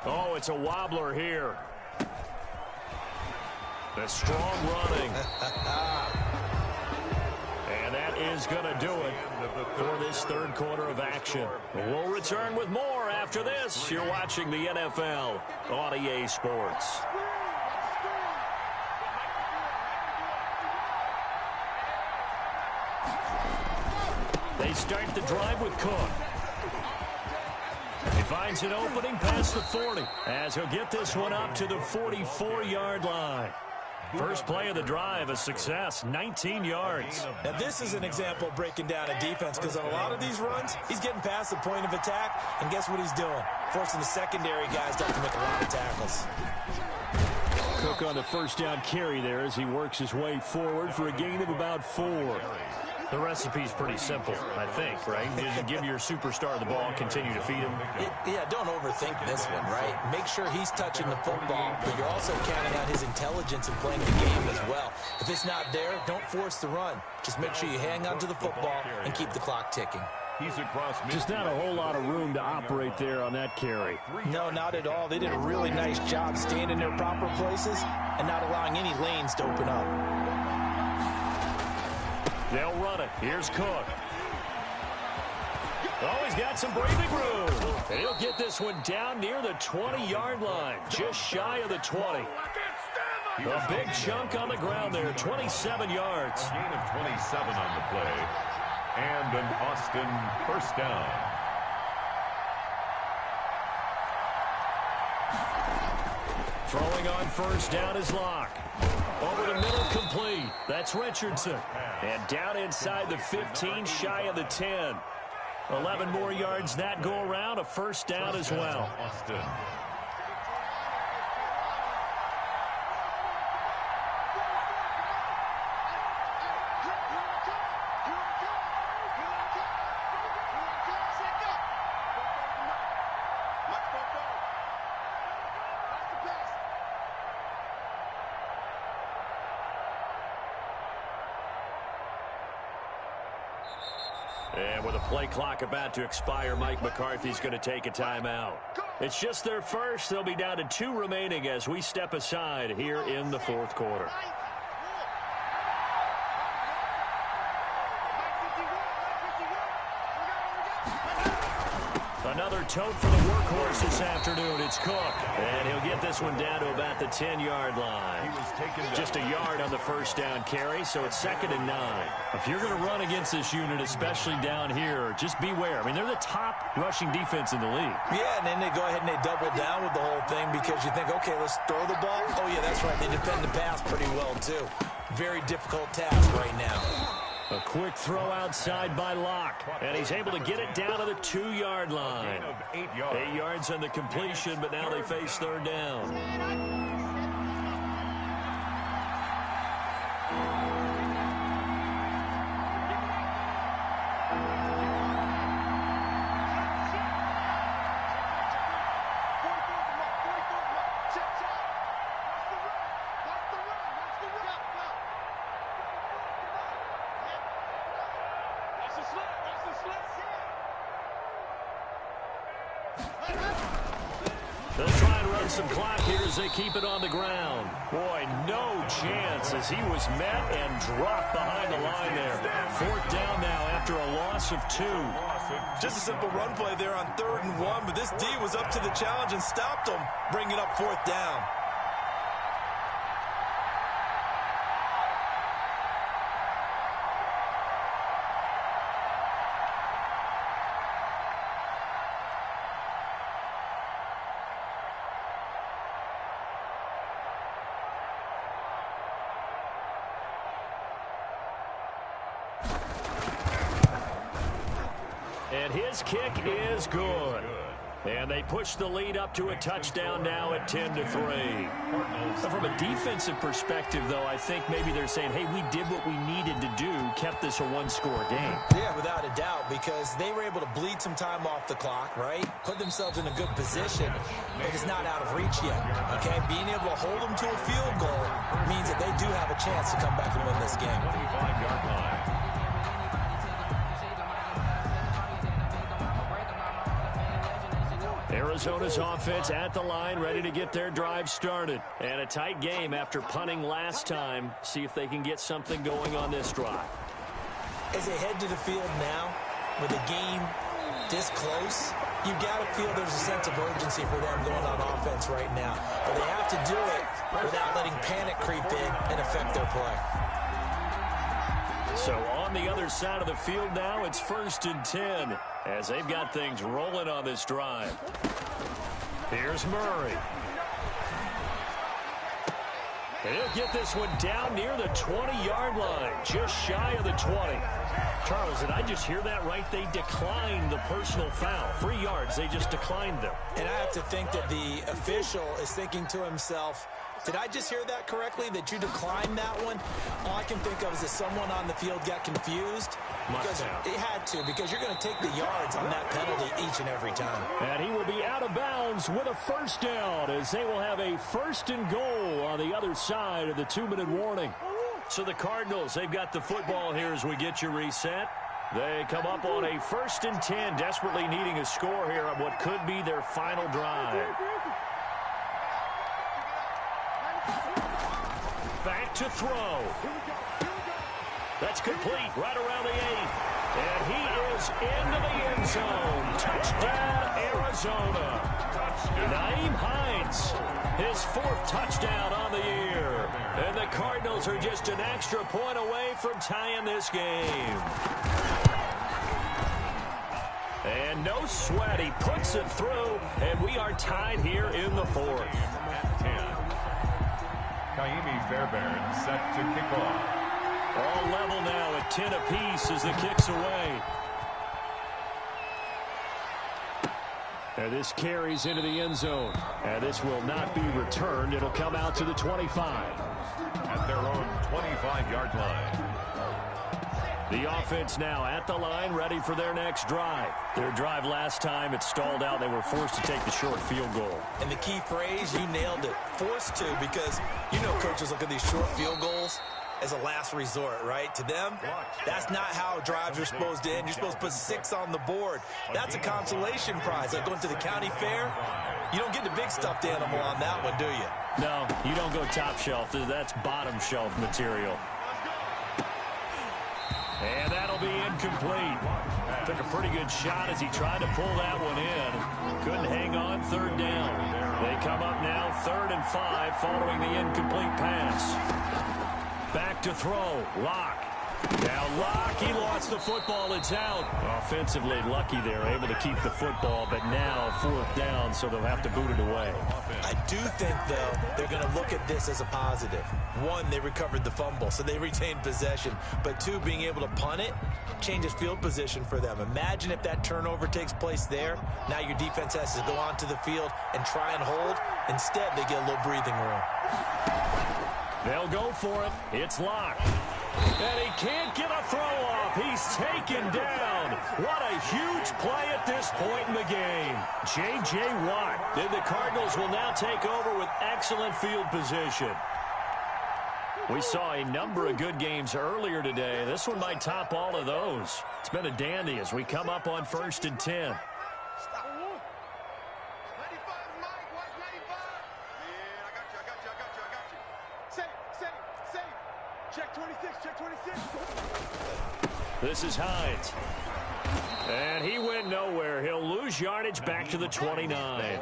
Speaker 9: Oh, it's a wobbler here. The strong running. And that is going to do it for this 3rd quarter of action. We'll return with more after this. You're watching the NFL on EA Sports. They start the drive with Cook. He finds an opening past the 40 as he'll get this one up to the 44-yard line. First play of the drive, a success, 19 yards.
Speaker 11: Now this is an example of breaking down a defense because on a lot of these runs, he's getting past the point of attack, and guess what he's doing? Forcing the secondary guys to have to make a lot of tackles.
Speaker 9: Cook on the first down carry there as he works his way forward for a gain of about 4.
Speaker 13: The recipe's pretty simple, I think, right? Just give your superstar the ball, continue to feed him.
Speaker 11: Yeah, don't overthink this one, right? Make sure he's touching the football, but you're also counting on his intelligence in playing the game as well. If it's not there, don't force the run. Just make sure you hang on to the football and keep the clock ticking.
Speaker 9: Just not a whole lot of room to operate there on that carry.
Speaker 11: No, not at all. They did a really nice job staying in their proper places and not allowing any lanes to open up.
Speaker 9: They'll run it. Here's Cook. Oh, he's got some breathing room. And he'll get this one down near the 20-yard line, just shy of the 20. A big chunk on the ground there, 27 yards.
Speaker 10: A gain of 27 on the play. And an Austin first down.
Speaker 9: Throwing on first down is Locke. Over the middle, complete. That's Richardson. And down inside the 15, shy of the 10. 11 more yards that go around, a first down as well.
Speaker 10: Austin.
Speaker 9: And with a play clock about to expire, Mike McCarthy's going to take a timeout. It's just their first. They'll be down to 2 remaining as we step aside here in the fourth quarter. Another tote for the workhorse this afternoon. It's Cook. And he'll get this one down to about the 10-yard line. Just a yard on the first down carry, so it's 2nd and 9. If you're going to run against this unit, especially down here, just beware. I mean, they're the top rushing defense in the league.
Speaker 11: Yeah, and then they go ahead and they double down with the whole thing because you think, okay, let's throw the ball. Oh, yeah, that's right. They defend the pass pretty well, too. Very difficult task right now.
Speaker 9: A quick throw outside by Locke, and he's able to get it down to the 2-yard line. 8 yards on the completion, but now they face 3rd down. They'll try and run some clock here as they keep it on the ground. Boy, no chance as he was met and dropped behind the line there. 4th down now after a loss of 2.
Speaker 11: Just a simple run play there on 3rd and 1, but this D was up to the challenge and stopped him, bringing up 4th down.
Speaker 9: And his kick is good. And they push the lead up to a touchdown now at 10-3. From a defensive perspective, though, I think maybe they're saying, hey, we did what we needed to do, kept this a 1-score game.
Speaker 11: Yeah, without a doubt, because they were able to bleed some time off the clock, right? Put themselves in a good position, but it's not out of reach yet, okay? Being able to hold them to a field goal means that they do have a chance to come back and win this game.
Speaker 10: 25-yard line.
Speaker 9: Arizona's offense at the line, ready to get their drive started. And a tight game after punting last time. See if they can get something going on this drive.
Speaker 11: As they head to the field now, with the game this close, you got to feel there's a sense of urgency for them going on offense right now. But they have to do it without letting panic creep in and affect their play.
Speaker 9: So on the other side of the field now, it's 1st and 10 as they've got things rolling on this drive. Here's Murray. And he'll get this one down near the 20-yard line, just shy of the 20. Charles, did I just hear that right? They declined the personal foul. 3 yards, they just declined them.
Speaker 11: And I have to think that the official is thinking to himself, Did I just hear that correctly, that you declined that one? All I can think of is that someone on the field got confused. Because it had to, because you're going to take the yards on that penalty each and every time.
Speaker 9: And he will be out of bounds with a first down, as they will have a 1st and goal on the other side of the 2-minute warning. So the Cardinals, they've got the football here as we get you reset. They come up on a 1st and 10, desperately needing a score here on what could be their final drive. Back to throw. That's complete right around the 8. And he is into the end zone. Touchdown, Arizona. Nyheim Hines, his 4th touchdown on the year. And the Cardinals are just an extra point away from tying this game. And no sweat, he puts it through, and we are tied here in the 4th.
Speaker 10: At 10. Kaimi Fairbairn set to kick off.
Speaker 9: All level now at 10 apiece as the kick's away. And this carries into the end zone. And this will not be returned. It'll come out to the 25.
Speaker 10: At their own 25-yard line.
Speaker 9: The offense now at the line, ready for their next drive. Their drive last time, it stalled out. They were forced to take the short field goal.
Speaker 11: And the key phrase, you nailed it, forced to, because you know coaches look at these short field goals as a last resort, right? To them, that's not how drives are supposed to end. You're supposed to put 6 on the board. That's a consolation prize. Like going to the county fair, you don't get the big stuffed animal on that one, do you?
Speaker 9: No, you don't go top shelf. That's bottom shelf material. And that'll be incomplete. Took a pretty good shot as he tried to pull that one in. Couldn't hang on, 3rd down. They come up now 3rd and 5 following the incomplete pass. Back to throw. Locke. Now Locke, he lost the football. It's out. Offensively lucky they're able to keep the football, but now 4th down, so they'll have to boot it away.
Speaker 11: I do think, though, they're going to look at this as a positive. 1, they recovered the fumble, so they retained possession. But 2, being able to punt it changes field position for them. Imagine if that turnover takes place there. Now your defense has to go onto the field and try and hold. Instead, they get a little breathing room.
Speaker 9: They'll go for it. It's Locke. And he can't get a throw off. He's taken down. What a huge play at this point in the game. J.J. Watt. And the Cardinals will now take over with excellent field position. We saw a number of good games earlier today. This one might top all of those. It's been a dandy as we come up on 1st and 10. This is Hines. And he went nowhere. He'll lose yardage back to the 29.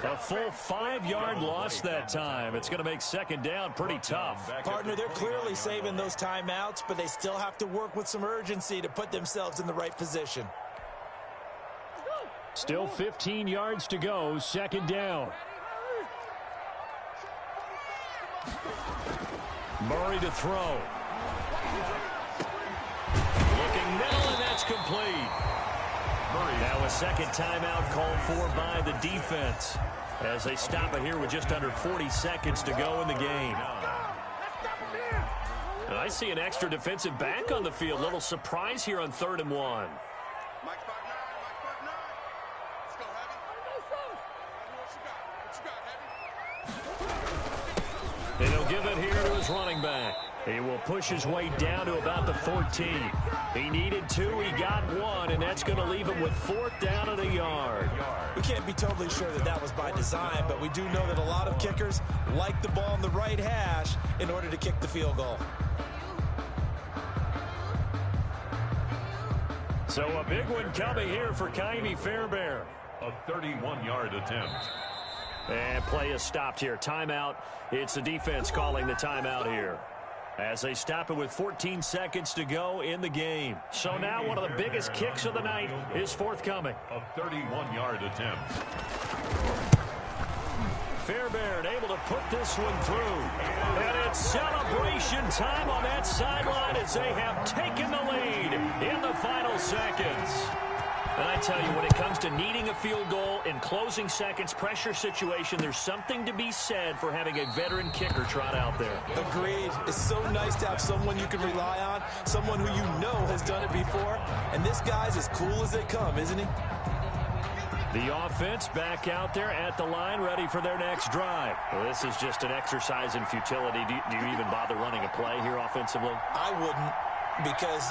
Speaker 9: A full 5-yard loss that time. It's going to make 2nd down pretty tough.
Speaker 11: Partner, they're clearly saving those timeouts, but they still have to work with some urgency to put themselves in the right position.
Speaker 9: Still 15 yards to go. 2nd down. Murray to throw. Looking middle, and that's complete. Now a 2nd timeout called for by the defense as they stop it here with just under 40 seconds to go in the game. And I see an extra defensive back on the field. Little surprise here on 3rd and 1. And he'll give it here to his running back. He will push his way down to about the 14. He needed 2, he got 1, and that's going to leave him with 4th down and a yard.
Speaker 11: We can't be totally sure that that was by design, but we do know that a lot of kickers like the ball on the right hash in order to kick the field goal.
Speaker 9: So a big one coming here for Kaimi Fairbairn.
Speaker 10: A 31-yard attempt.
Speaker 9: And play is stopped here. Timeout. It's the defense calling the timeout here, as they stop it with 14 seconds to go in the game. So now one of the biggest kicks of the night is forthcoming.
Speaker 10: A 31-yard attempt.
Speaker 9: Fairbairn able to put this one through. And it's celebration time on that sideline as they have taken the lead in the final seconds. And I tell you, when it comes to needing a field goal in closing seconds, pressure situation, there's something to be said for having a veteran kicker trot out there.
Speaker 11: Agreed. It's so nice to have someone you can rely on, someone who you know has done it before. And this guy's as cool as they come, isn't he?
Speaker 9: The offense back out there at the line, ready for their next drive. Well, this is just an exercise in futility. Do you even bother running a play here offensively?
Speaker 11: I wouldn't, because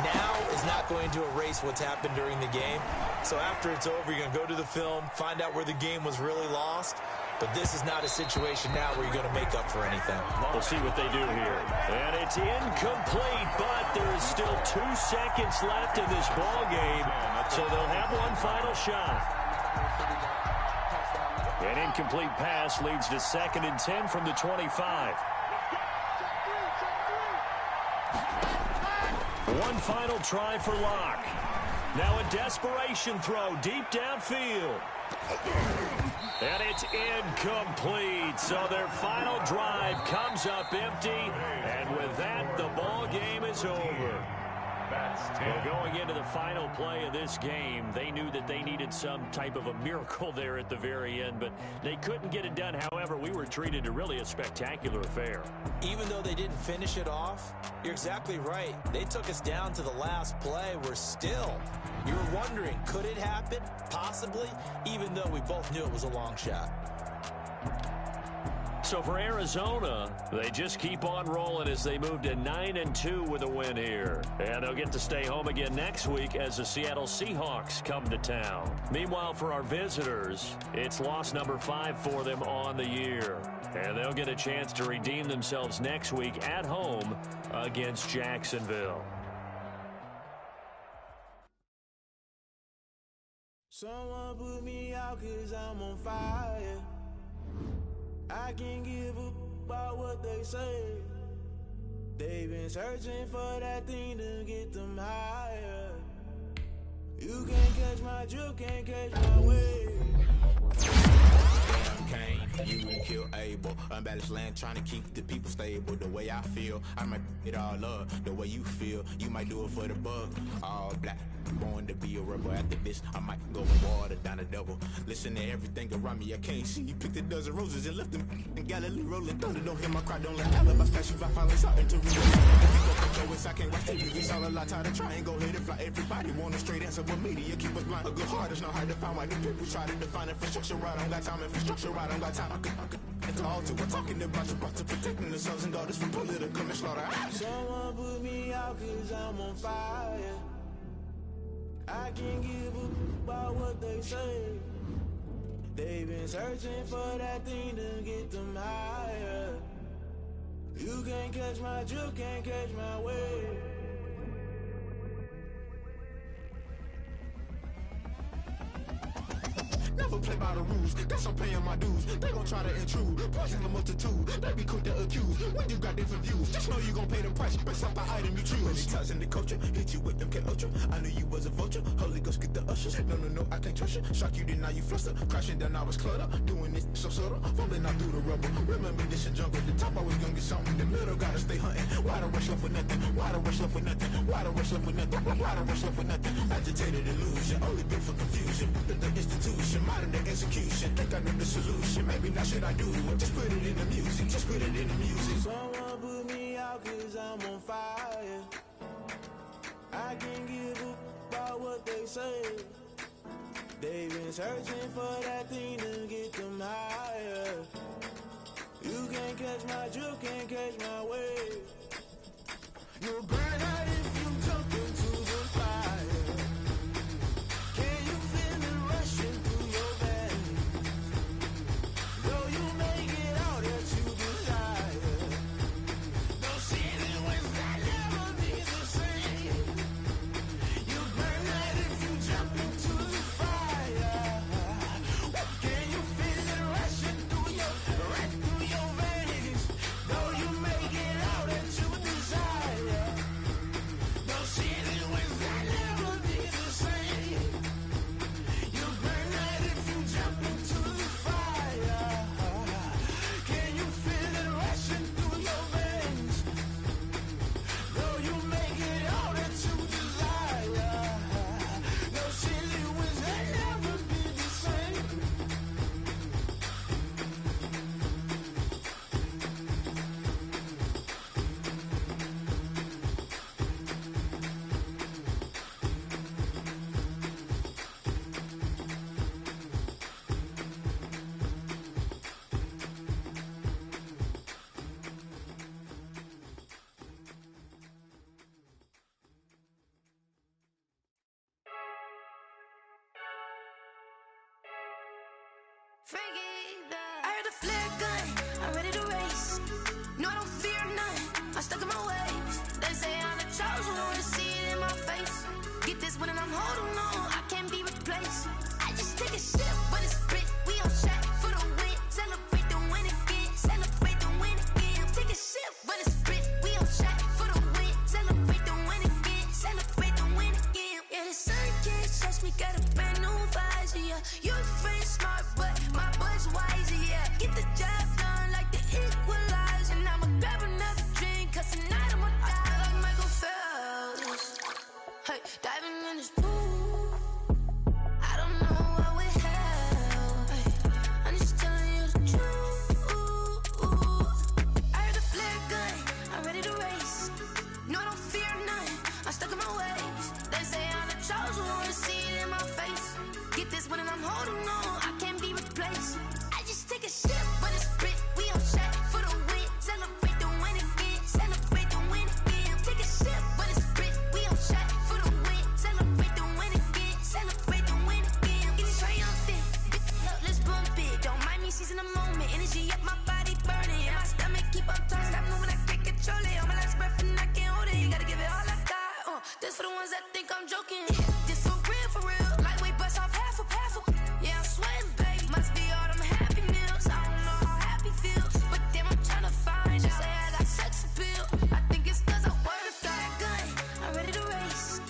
Speaker 11: now is not going to erase what's happened during the game. So after it's over, you're going to go to the film, find out where the game was really lost. But this is not a situation now where you're going to make up for anything.
Speaker 9: We'll see what they do here. And it's incomplete, but there is still 2 seconds left in this ball game. So they'll have one final shot. An incomplete pass leads to 2nd and 10 from the 25. One final try for Locke. Now a desperation throw deep downfield. And it's incomplete. So their final drive comes up empty. And with that, the ball game is over. Well, going into the final play of this game, they knew that they needed some type of a miracle there at the very end, but they couldn't get it done. However, we were treated to really a spectacular affair.
Speaker 11: Even though they didn't finish it off, you're exactly right. They took us down to the last play. We're still, you were wondering, could it happen? Possibly, even though we both knew it was a long shot.
Speaker 9: So for Arizona, they just keep on rolling as they move to 9-2 with a win here. And they'll get to stay home again next week as the Seattle Seahawks come to town. Meanwhile, for our visitors, it's loss number 5 for them on the year. And they'll get a chance to redeem themselves next week at home against Jacksonville.
Speaker 4: Someone put me out 'cause I'm on fire. I can't give up about what they say. They've been searching for that thing to get them higher. You can't catch my drift, can't catch my wave.
Speaker 5: Cain, you and kill Abel. Unbalanced land trying to keep the people stable. The way I feel, I might it all up. The way you feel, you might do it for the buck. All black, born to be a rebel. After this, I might go and water down the double. Listen to everything around me, I can't see. You picked a dozen roses and left them in Galilee rolling thunder. Don't hear my cry, don't let alibis pass you. I finally saw into real. If you go control us, I can't watch TV. It's all a lot, time to try and go ahead and fly. Everybody want a straight answer with media. Keep us blind. A good heart is not hard to find. Why the people try to define infrastructure right? I don't got time, infrastructure right? I don't got time. It's all to we're talking about you, brought to protecting the sons and daughters from political slaughter.
Speaker 4: Someone put me out 'cause I'm on fire. I can't give up about what they say. They've been searching for that thing to get them higher. You can't catch my drift, can't catch my wave. Never play by the rules, guess I'm paying my dues. They gon' try to intrude, poison the multitude. They be quick to accuse, when you got different views. Just know you gon' pay the price, based off the item you choose. Many times in the culture, hit you with them K-Ultra. I knew you was a vulture, Holy Ghost get the ushers. No, I can't trust you. Shock you, then now you fluster. Crashing down, I was cluttered. Doing this so subtle, falling out through the rubble. Remember this in jungle, the top I was gonna get something. The middle gotta stay hunting. Why the rush left for nothing? Why the rush left for nothing? Why the rush left for nothing? Why the rush left for nothing? Agitated illusion, only been for confusion. The institution, modern day execution. Think I know the solution. Maybe now should I do it? Just put it in the music. Just put it in the music. Someone put me out 'cause I'm on fire. I can't give up about what they say. They've been searching for that thing to get them higher. You can't catch my drift, can't catch my wave. You'll burn out if you jump into the fire. Can you feel it rushing through your veins? Though you make it out that you desire. No city was that never be the same. You burn out if you jump into the fire. Can you feel it rushing through your veins? Though you make it out that you desire.
Speaker 2: I heard the flare gun, I'm ready to race. No, I don't fear none, I'm stuck in my ways. They say I'm the chosen one, to see it in my face. Get this one and I'm holding on, I can't be replaced. I just take a sip when it's split, we on track for the win. Celebrate the win again, celebrate the win again. Take a sip when it's split, we on track for the win. Celebrate the win again, celebrate the win again. Yeah, the sun can't touch me, got a brand new visor, yeah. Your friend smart, but my boy's wiser, yeah. Get the job done like the equalizer. And I'ma grab another drink, cause tonight I'ma die like Michael Phelps. Hey, diving in this pool, I don't know what we have. Hey, I'm just telling you the truth. I heard the flare gun, I'm ready to race. No, I don't fear none, I'm stuck in my ways. They say I'm the chosen one, to see it in my face. Get this one and I'm holding on, I can't be replaced. I just take a sip when it's split, we on track for the win. Celebrate the win again, celebrate the win again. Take a sip when it's split, we on track for the win. Celebrate the win again, celebrate the win again. Get it triumphant, let's bump it. Don't mind me seizing the moment, energy up my body burning. And my stomach keep on turning, stop moving, I can't control it. On my last breath and I can't hold it, you gotta give it all I got. This for the ones that think I'm joking. This for real, lightweight bust off half a. Yeah, I'm sweating, baby. Must be all them happy meals. I don't know how happy feels, but damn, I'm trying to find out. Say I got sex appeal. I think it's cause I wear the flag gun. I'm ready to race.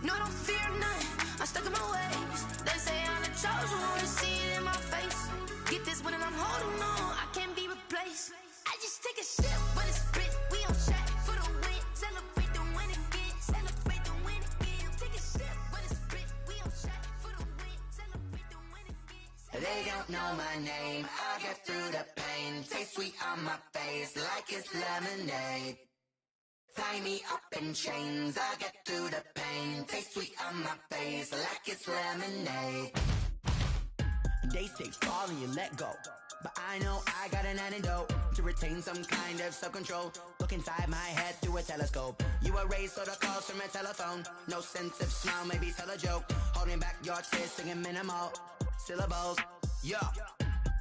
Speaker 2: No, I don't fear none, I'm stuck in my ways. They say I'm the chosen one, to see it in my face. Get this one and I'm holding on, I can't be replaced. I just take a sip when it's split, we on track for the win. Celebrate the win again, celebrate the win again. Take a sip when it's split, we on track for the win. Celebrate the win again.
Speaker 14: They don't know my name, I get through the pain. Taste sweet on my face like it's lemonade. Tie me up in chains, I get through the pain. Taste sweet on my face like it's lemonade.
Speaker 15: They say fall and you let go, but I know I got an antidote to retain some kind of self-control. Look inside my head through a telescope. You erase all the calls from a telephone. No sense of smile, maybe tell a joke. Holding back your tears, singing minimal syllables. Yo,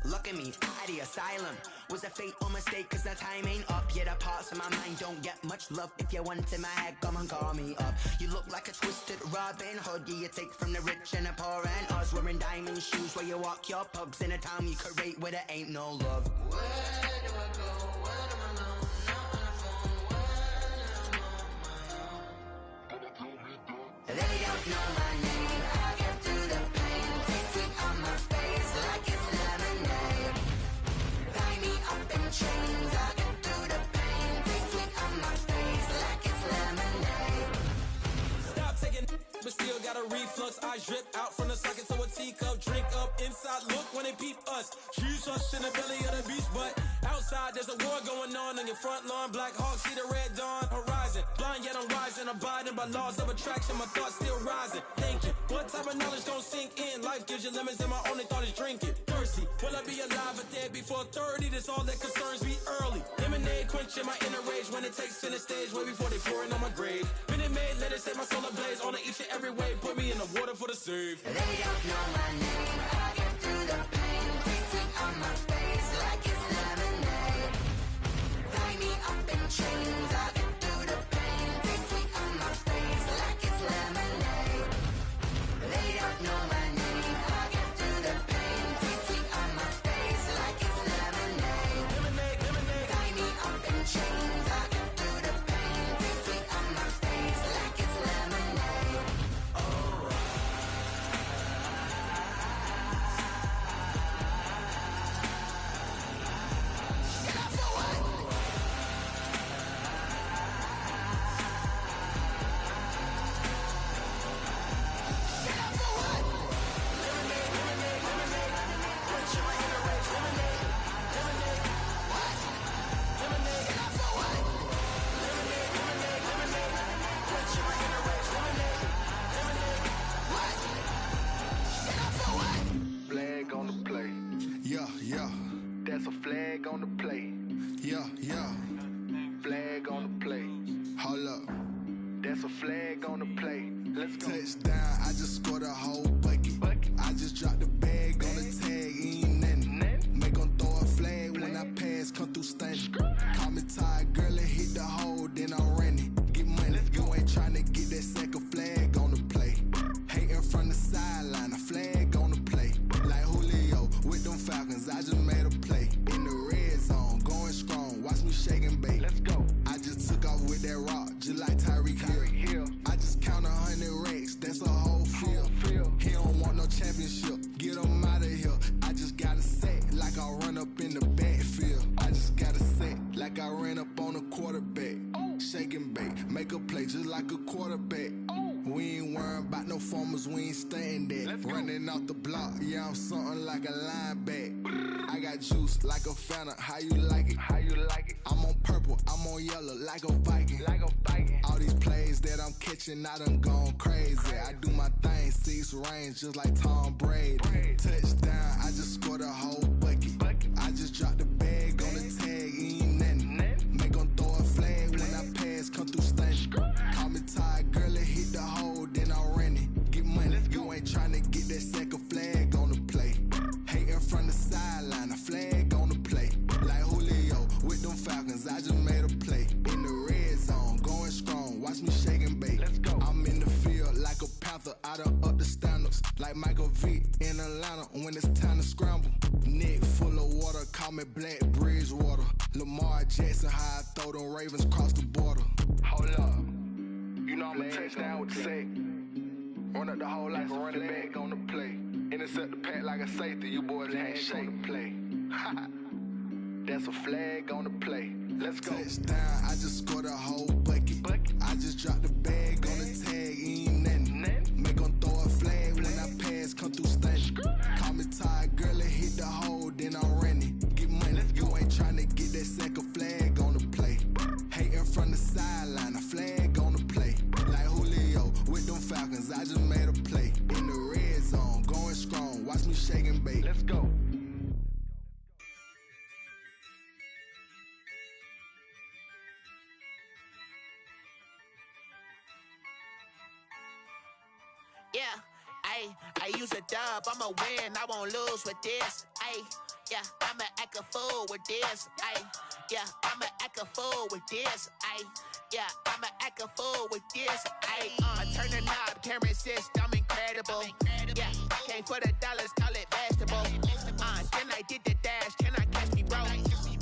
Speaker 15: look at me, out the asylum. Was a fate or mistake, cause the time ain't up. Yet the parts of my mind don't get much love. If you want in my head, come and call me up. You look like a twisted Robin Hood. Yeah, you take from the rich and the poor and us. Wearing diamond shoes where you walk your pugs. In a town you create where there ain't no love.
Speaker 14: Where do I go? Where am I now? Not on the phone. When I'm on my own.
Speaker 15: They don't know my name, I get through the pain. Taste sweet on my face like it's lemonade. Tie me up in chains, I get through the pain. Taste sweet on my face like it's lemonade.
Speaker 16: Stop taking, but still got a reflux. Eyes drip out from the socket to a teacup. Drink up inside, look when they peep us. Choose us in the belly of the beast, but outside there's a war going on your front lawn. Black Hawk, see the red dawn horizon. Blind yet I'm rising, abiding by laws of attraction. My thoughts still rising, thinking what type of knowledge gon' sink in? Life gives you lemons and my only thought is drinking. Thirsty, will I be alive or dead before 30? That's all that concerns me early. Lemonade quenching my inner rage when it takes center stage way before they pouring on my grave. Minute Maid, let it set my soul ablaze on each and every way. Put me in the water for the save.
Speaker 15: They don't know my name, I get through the pain. Taste sweet on my face like it's lemonade. Tie me up in chains, I get through the pain. Taste sweet on my face like it's lemonade. They don't know my name, I get through the pain. Taste sweet on my face like it's lemonade. Tie me up in chains, I get through the pain. Taste sweet on my face like it's lemonade. Oh.
Speaker 17: like a quarterback. We ain't worrying about no formers, we ain't staying there. Running off the block, yeah, I'm something like a linebacker. I got juice like a Fanta, how you like it? How you like it? I'm on purple, I'm on yellow, like a Viking. Like a Viking. All these plays that I'm catching, I done gone crazy. I do my thing, 6 range, just like Tom Brady. Touchdown, I just scored a whole bucket. I just dropped the bag on the tag, ain't nothing. Make 'em throw a flag when I pass, come through stunning. Call me tired, girl, it hit the hole, then I ran it. Get money, you ain't tryna get that second flag on the play. Hating from the sideline, a flag on the play. Like Julio with them Falcons, I just made a play. In the red zone, going strong, watch me shake and bake. I'm in the field like a Panther, I done up the standards. Like Michael Vick in Atlanta when it's time to scramble. Neck full of water, call me Black Bridgewater. Lamar Jackson, how I throw them Ravens cross the border. Hold up, you know I'm a touchdown with the sack. Run up the hole like a running back on the play. Intercept the pack like a safety, you boys ain't shake the play. That's a flag on the play. Let's go. Touchdown, I just scored a whole bucket. I just dropped the bag on the tag, ain't nothing. Make 'em throw a flag when I pass, come through stunning. Call me tired, girl, it hit the hole, then I ran it. Get money, you ain't tryna get that second flag on the play. Hating from the sideline, a flag on the play. Like Julio with them Falcons, I just made a play. In the red zone, going strong, watch me shake and bake. Let's go.
Speaker 7: Yeah, I use a dub, I'ma win, I won't lose with this. Yeah, I'ma act a fool with this. Yeah, I'ma act a fool with this. Yeah, I'ma act a fool with this. I turn the knob, can't resist, I'm incredible. Yeah, came for the dollars, call it vegetable. Then I did the dash, can I catch me, bro?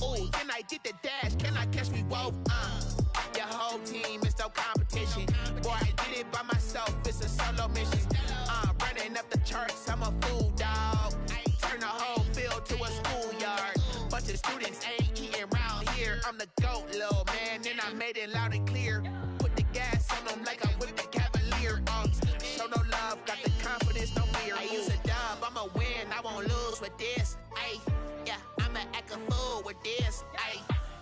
Speaker 7: Ooh, then I did the dash, can I catch me, whoa? Your whole team is no competition. Boy, I did it by myself, it's a solo mission. Running up the charts, I'm a fool, dog. Turn the whole field to a schoolyard. Bunch of students ain't eating round here. I'm the GOAT, little man, and I made it loud and clear. Put the gas on them like I'm with the Cavalier. Show no love, got the confidence, no fear. I use a dub, I'ma win, I won't lose with this. Yeah, I'ma act a fool with this.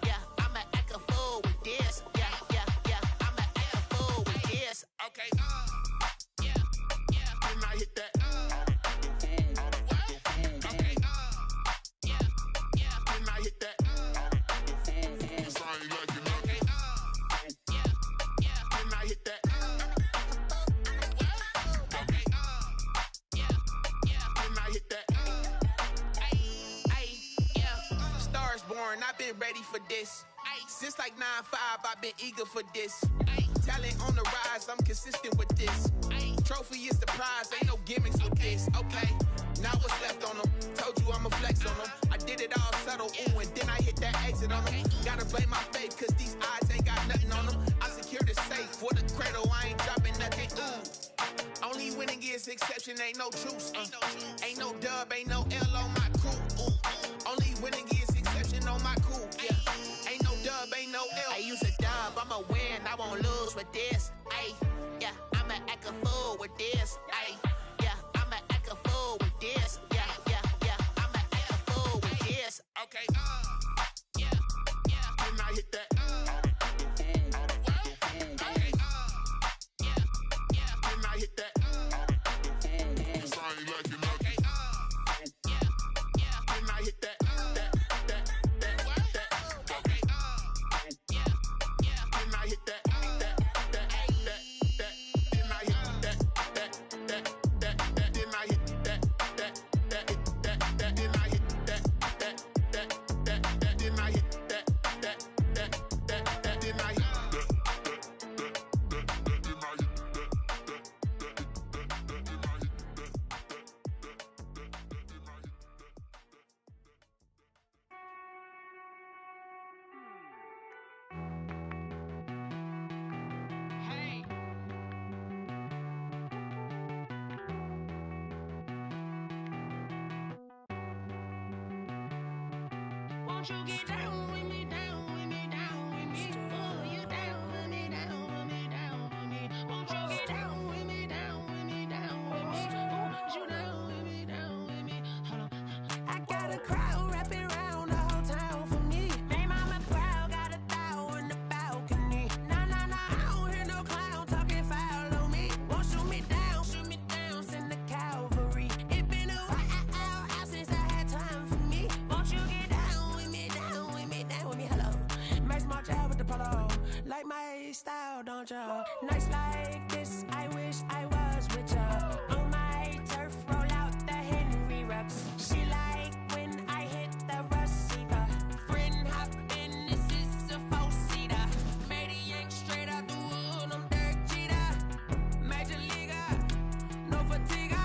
Speaker 7: Yeah, I'ma act a fool with this. Yeah, I'ma act a fool with this. Okay, then I hit that. Okay, then I hit that. Sound like you know. Okay, then I hit that. Okay, then I hit that. Yeah, Stars born, I've been ready for this. Since like 9-5, I've been eager for this. Talent on the rise, I'm consistent with this. Trophy is the prize, ain't no gimmicks with this. Okay, now what's left on them? Told you I'ma flex on them. I did it all subtle, ooh, and then I hit that exit on them. Gotta blame my faith, cause these eyes ain't got nothing on them. I secured the safe for the cradle, I ain't dropping nothing, ooh. Only winning is exception, ain't no truce. Ain't no dub, ain't no L on my crew, ooh. Only winning is exception on my crew, yeah. Ain't no dub, ain't no L. I use a dub, I'ma win, I won't lose with this. Yeah, I'ma act a fool with this. Yeah, I'ma act a fool with this. Yeah, I'ma act a fool with this. Okay, then I hit that. Okay, then I hit that. Sound like you know. Okay, then I hit that. Okay, then I hit that.
Speaker 1: Won't you get down with me, down with me, down with me? Oh, you down with me, down with me, down with Nights like this, I wish I was with ya. On my turf, roll out the Henry Rux. She like when I hit the receiver. Friend hop in, this is a four-seater. Maniac straight out the wood, I'm Derek Jeter. Major leaguer, no fatigue.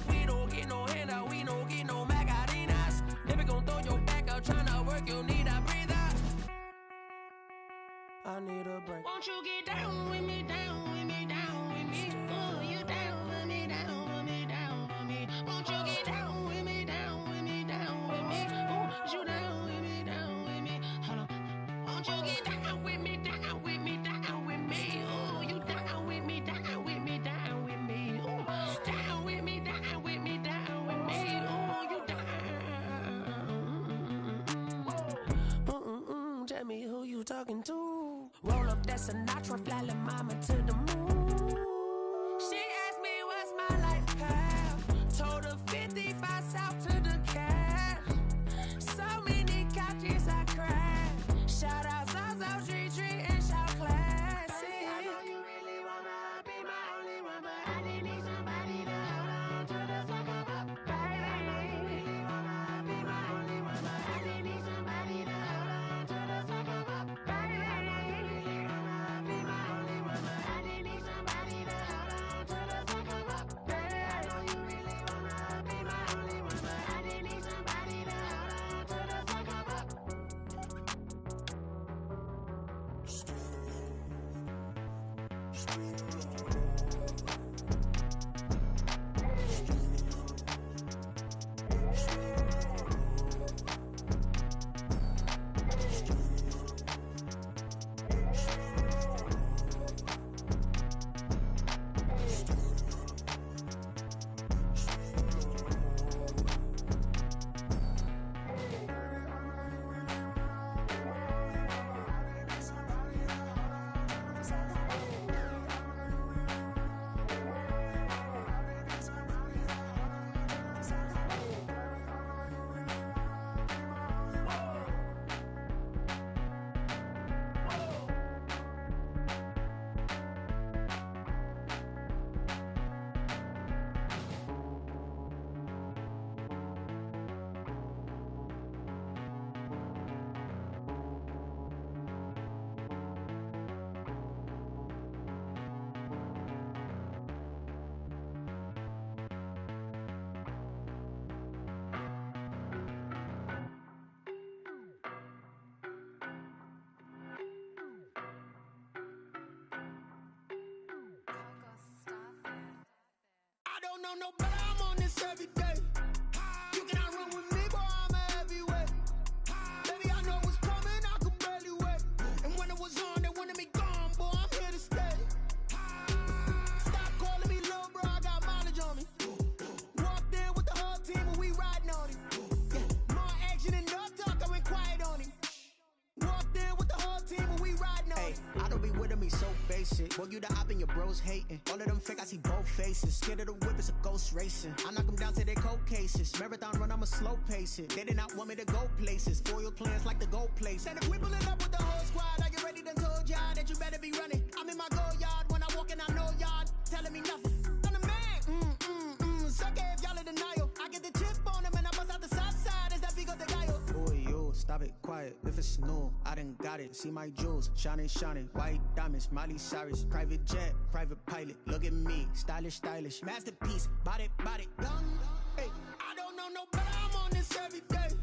Speaker 1: We don't get no handout, we don't get no Macarinas. Never gon' throw your back out, tryna work, you need a breather. I need a break.
Speaker 8: Won't you get down with me, down with me, down with me? Oh, you down with me, down with me, down with me. Won't you get down with me, down with me, down with me? Oh, you down with me, down with me? Hold on. Won't you get down with me, down with me, down with me? Oh, you down with me, down with me, down with me? Oh, down with me, down with me, down with me? Oh, you down.
Speaker 1: Tell me who you talking to. Roll up that Sinatra, fly la mama to the moon. She asked me what's my life path. Told her 55 south to the cab. So many couches I cried. Shout out Zazo, Tree Tree, and shout classic.
Speaker 8: I know you really wanna be my only one, but I didn't need somebody to hold on to the sucker up. Baby, I know you really wanna be my only one, but I didn't need somebody to hold on to the sucker up. Baby, I know you really wanna be my only one, but I didn't need somebody to hold on to the sucker up. Baby, I know you really wanna be my only one, but I didn't need somebody to hold on to the sucker up.
Speaker 18: I don't know no better, I'm on this every day. You cannot run with me, boy, I'm a heavyweight. Baby, I know what's coming, I could barely wait. And when it was on, they wanted me gone, boy, I'm here to stay. Stop calling me little bro, I got mileage on me. Walked in with the whole team and we riding on it. Yeah, more action and no talk, I went quiet on him. Walked in with the whole team and we riding on it.
Speaker 15: I don't be with me so basic. Boy, you the op and your bros hating. All of them fake, I see both faces. Scared of the whip, it's a ghost racing. I knock them down to their cold cases. Marathon run, I'ma slow pace it. They did not want me to go places. Foil plans like the gold place.
Speaker 18: And if we pulling up with the whole squad, I get ready done told y'all that you better be running. I'm in my go yard, when I walk in I know y'all telling me nothing. I'm the man, suck it if y'all in denial. I get the chip on them and I bust out the south side, is that big of the guy?
Speaker 15: Boy, yo, stop it, quiet. If it's new, I done got it. See my jewels, shining, shining. White diamonds, Miley Cyrus. Private jet, private pilot. Look at me, stylish, stylish. Masterpiece, body, young.
Speaker 18: Hey, I don't know no better, I'm on this every day.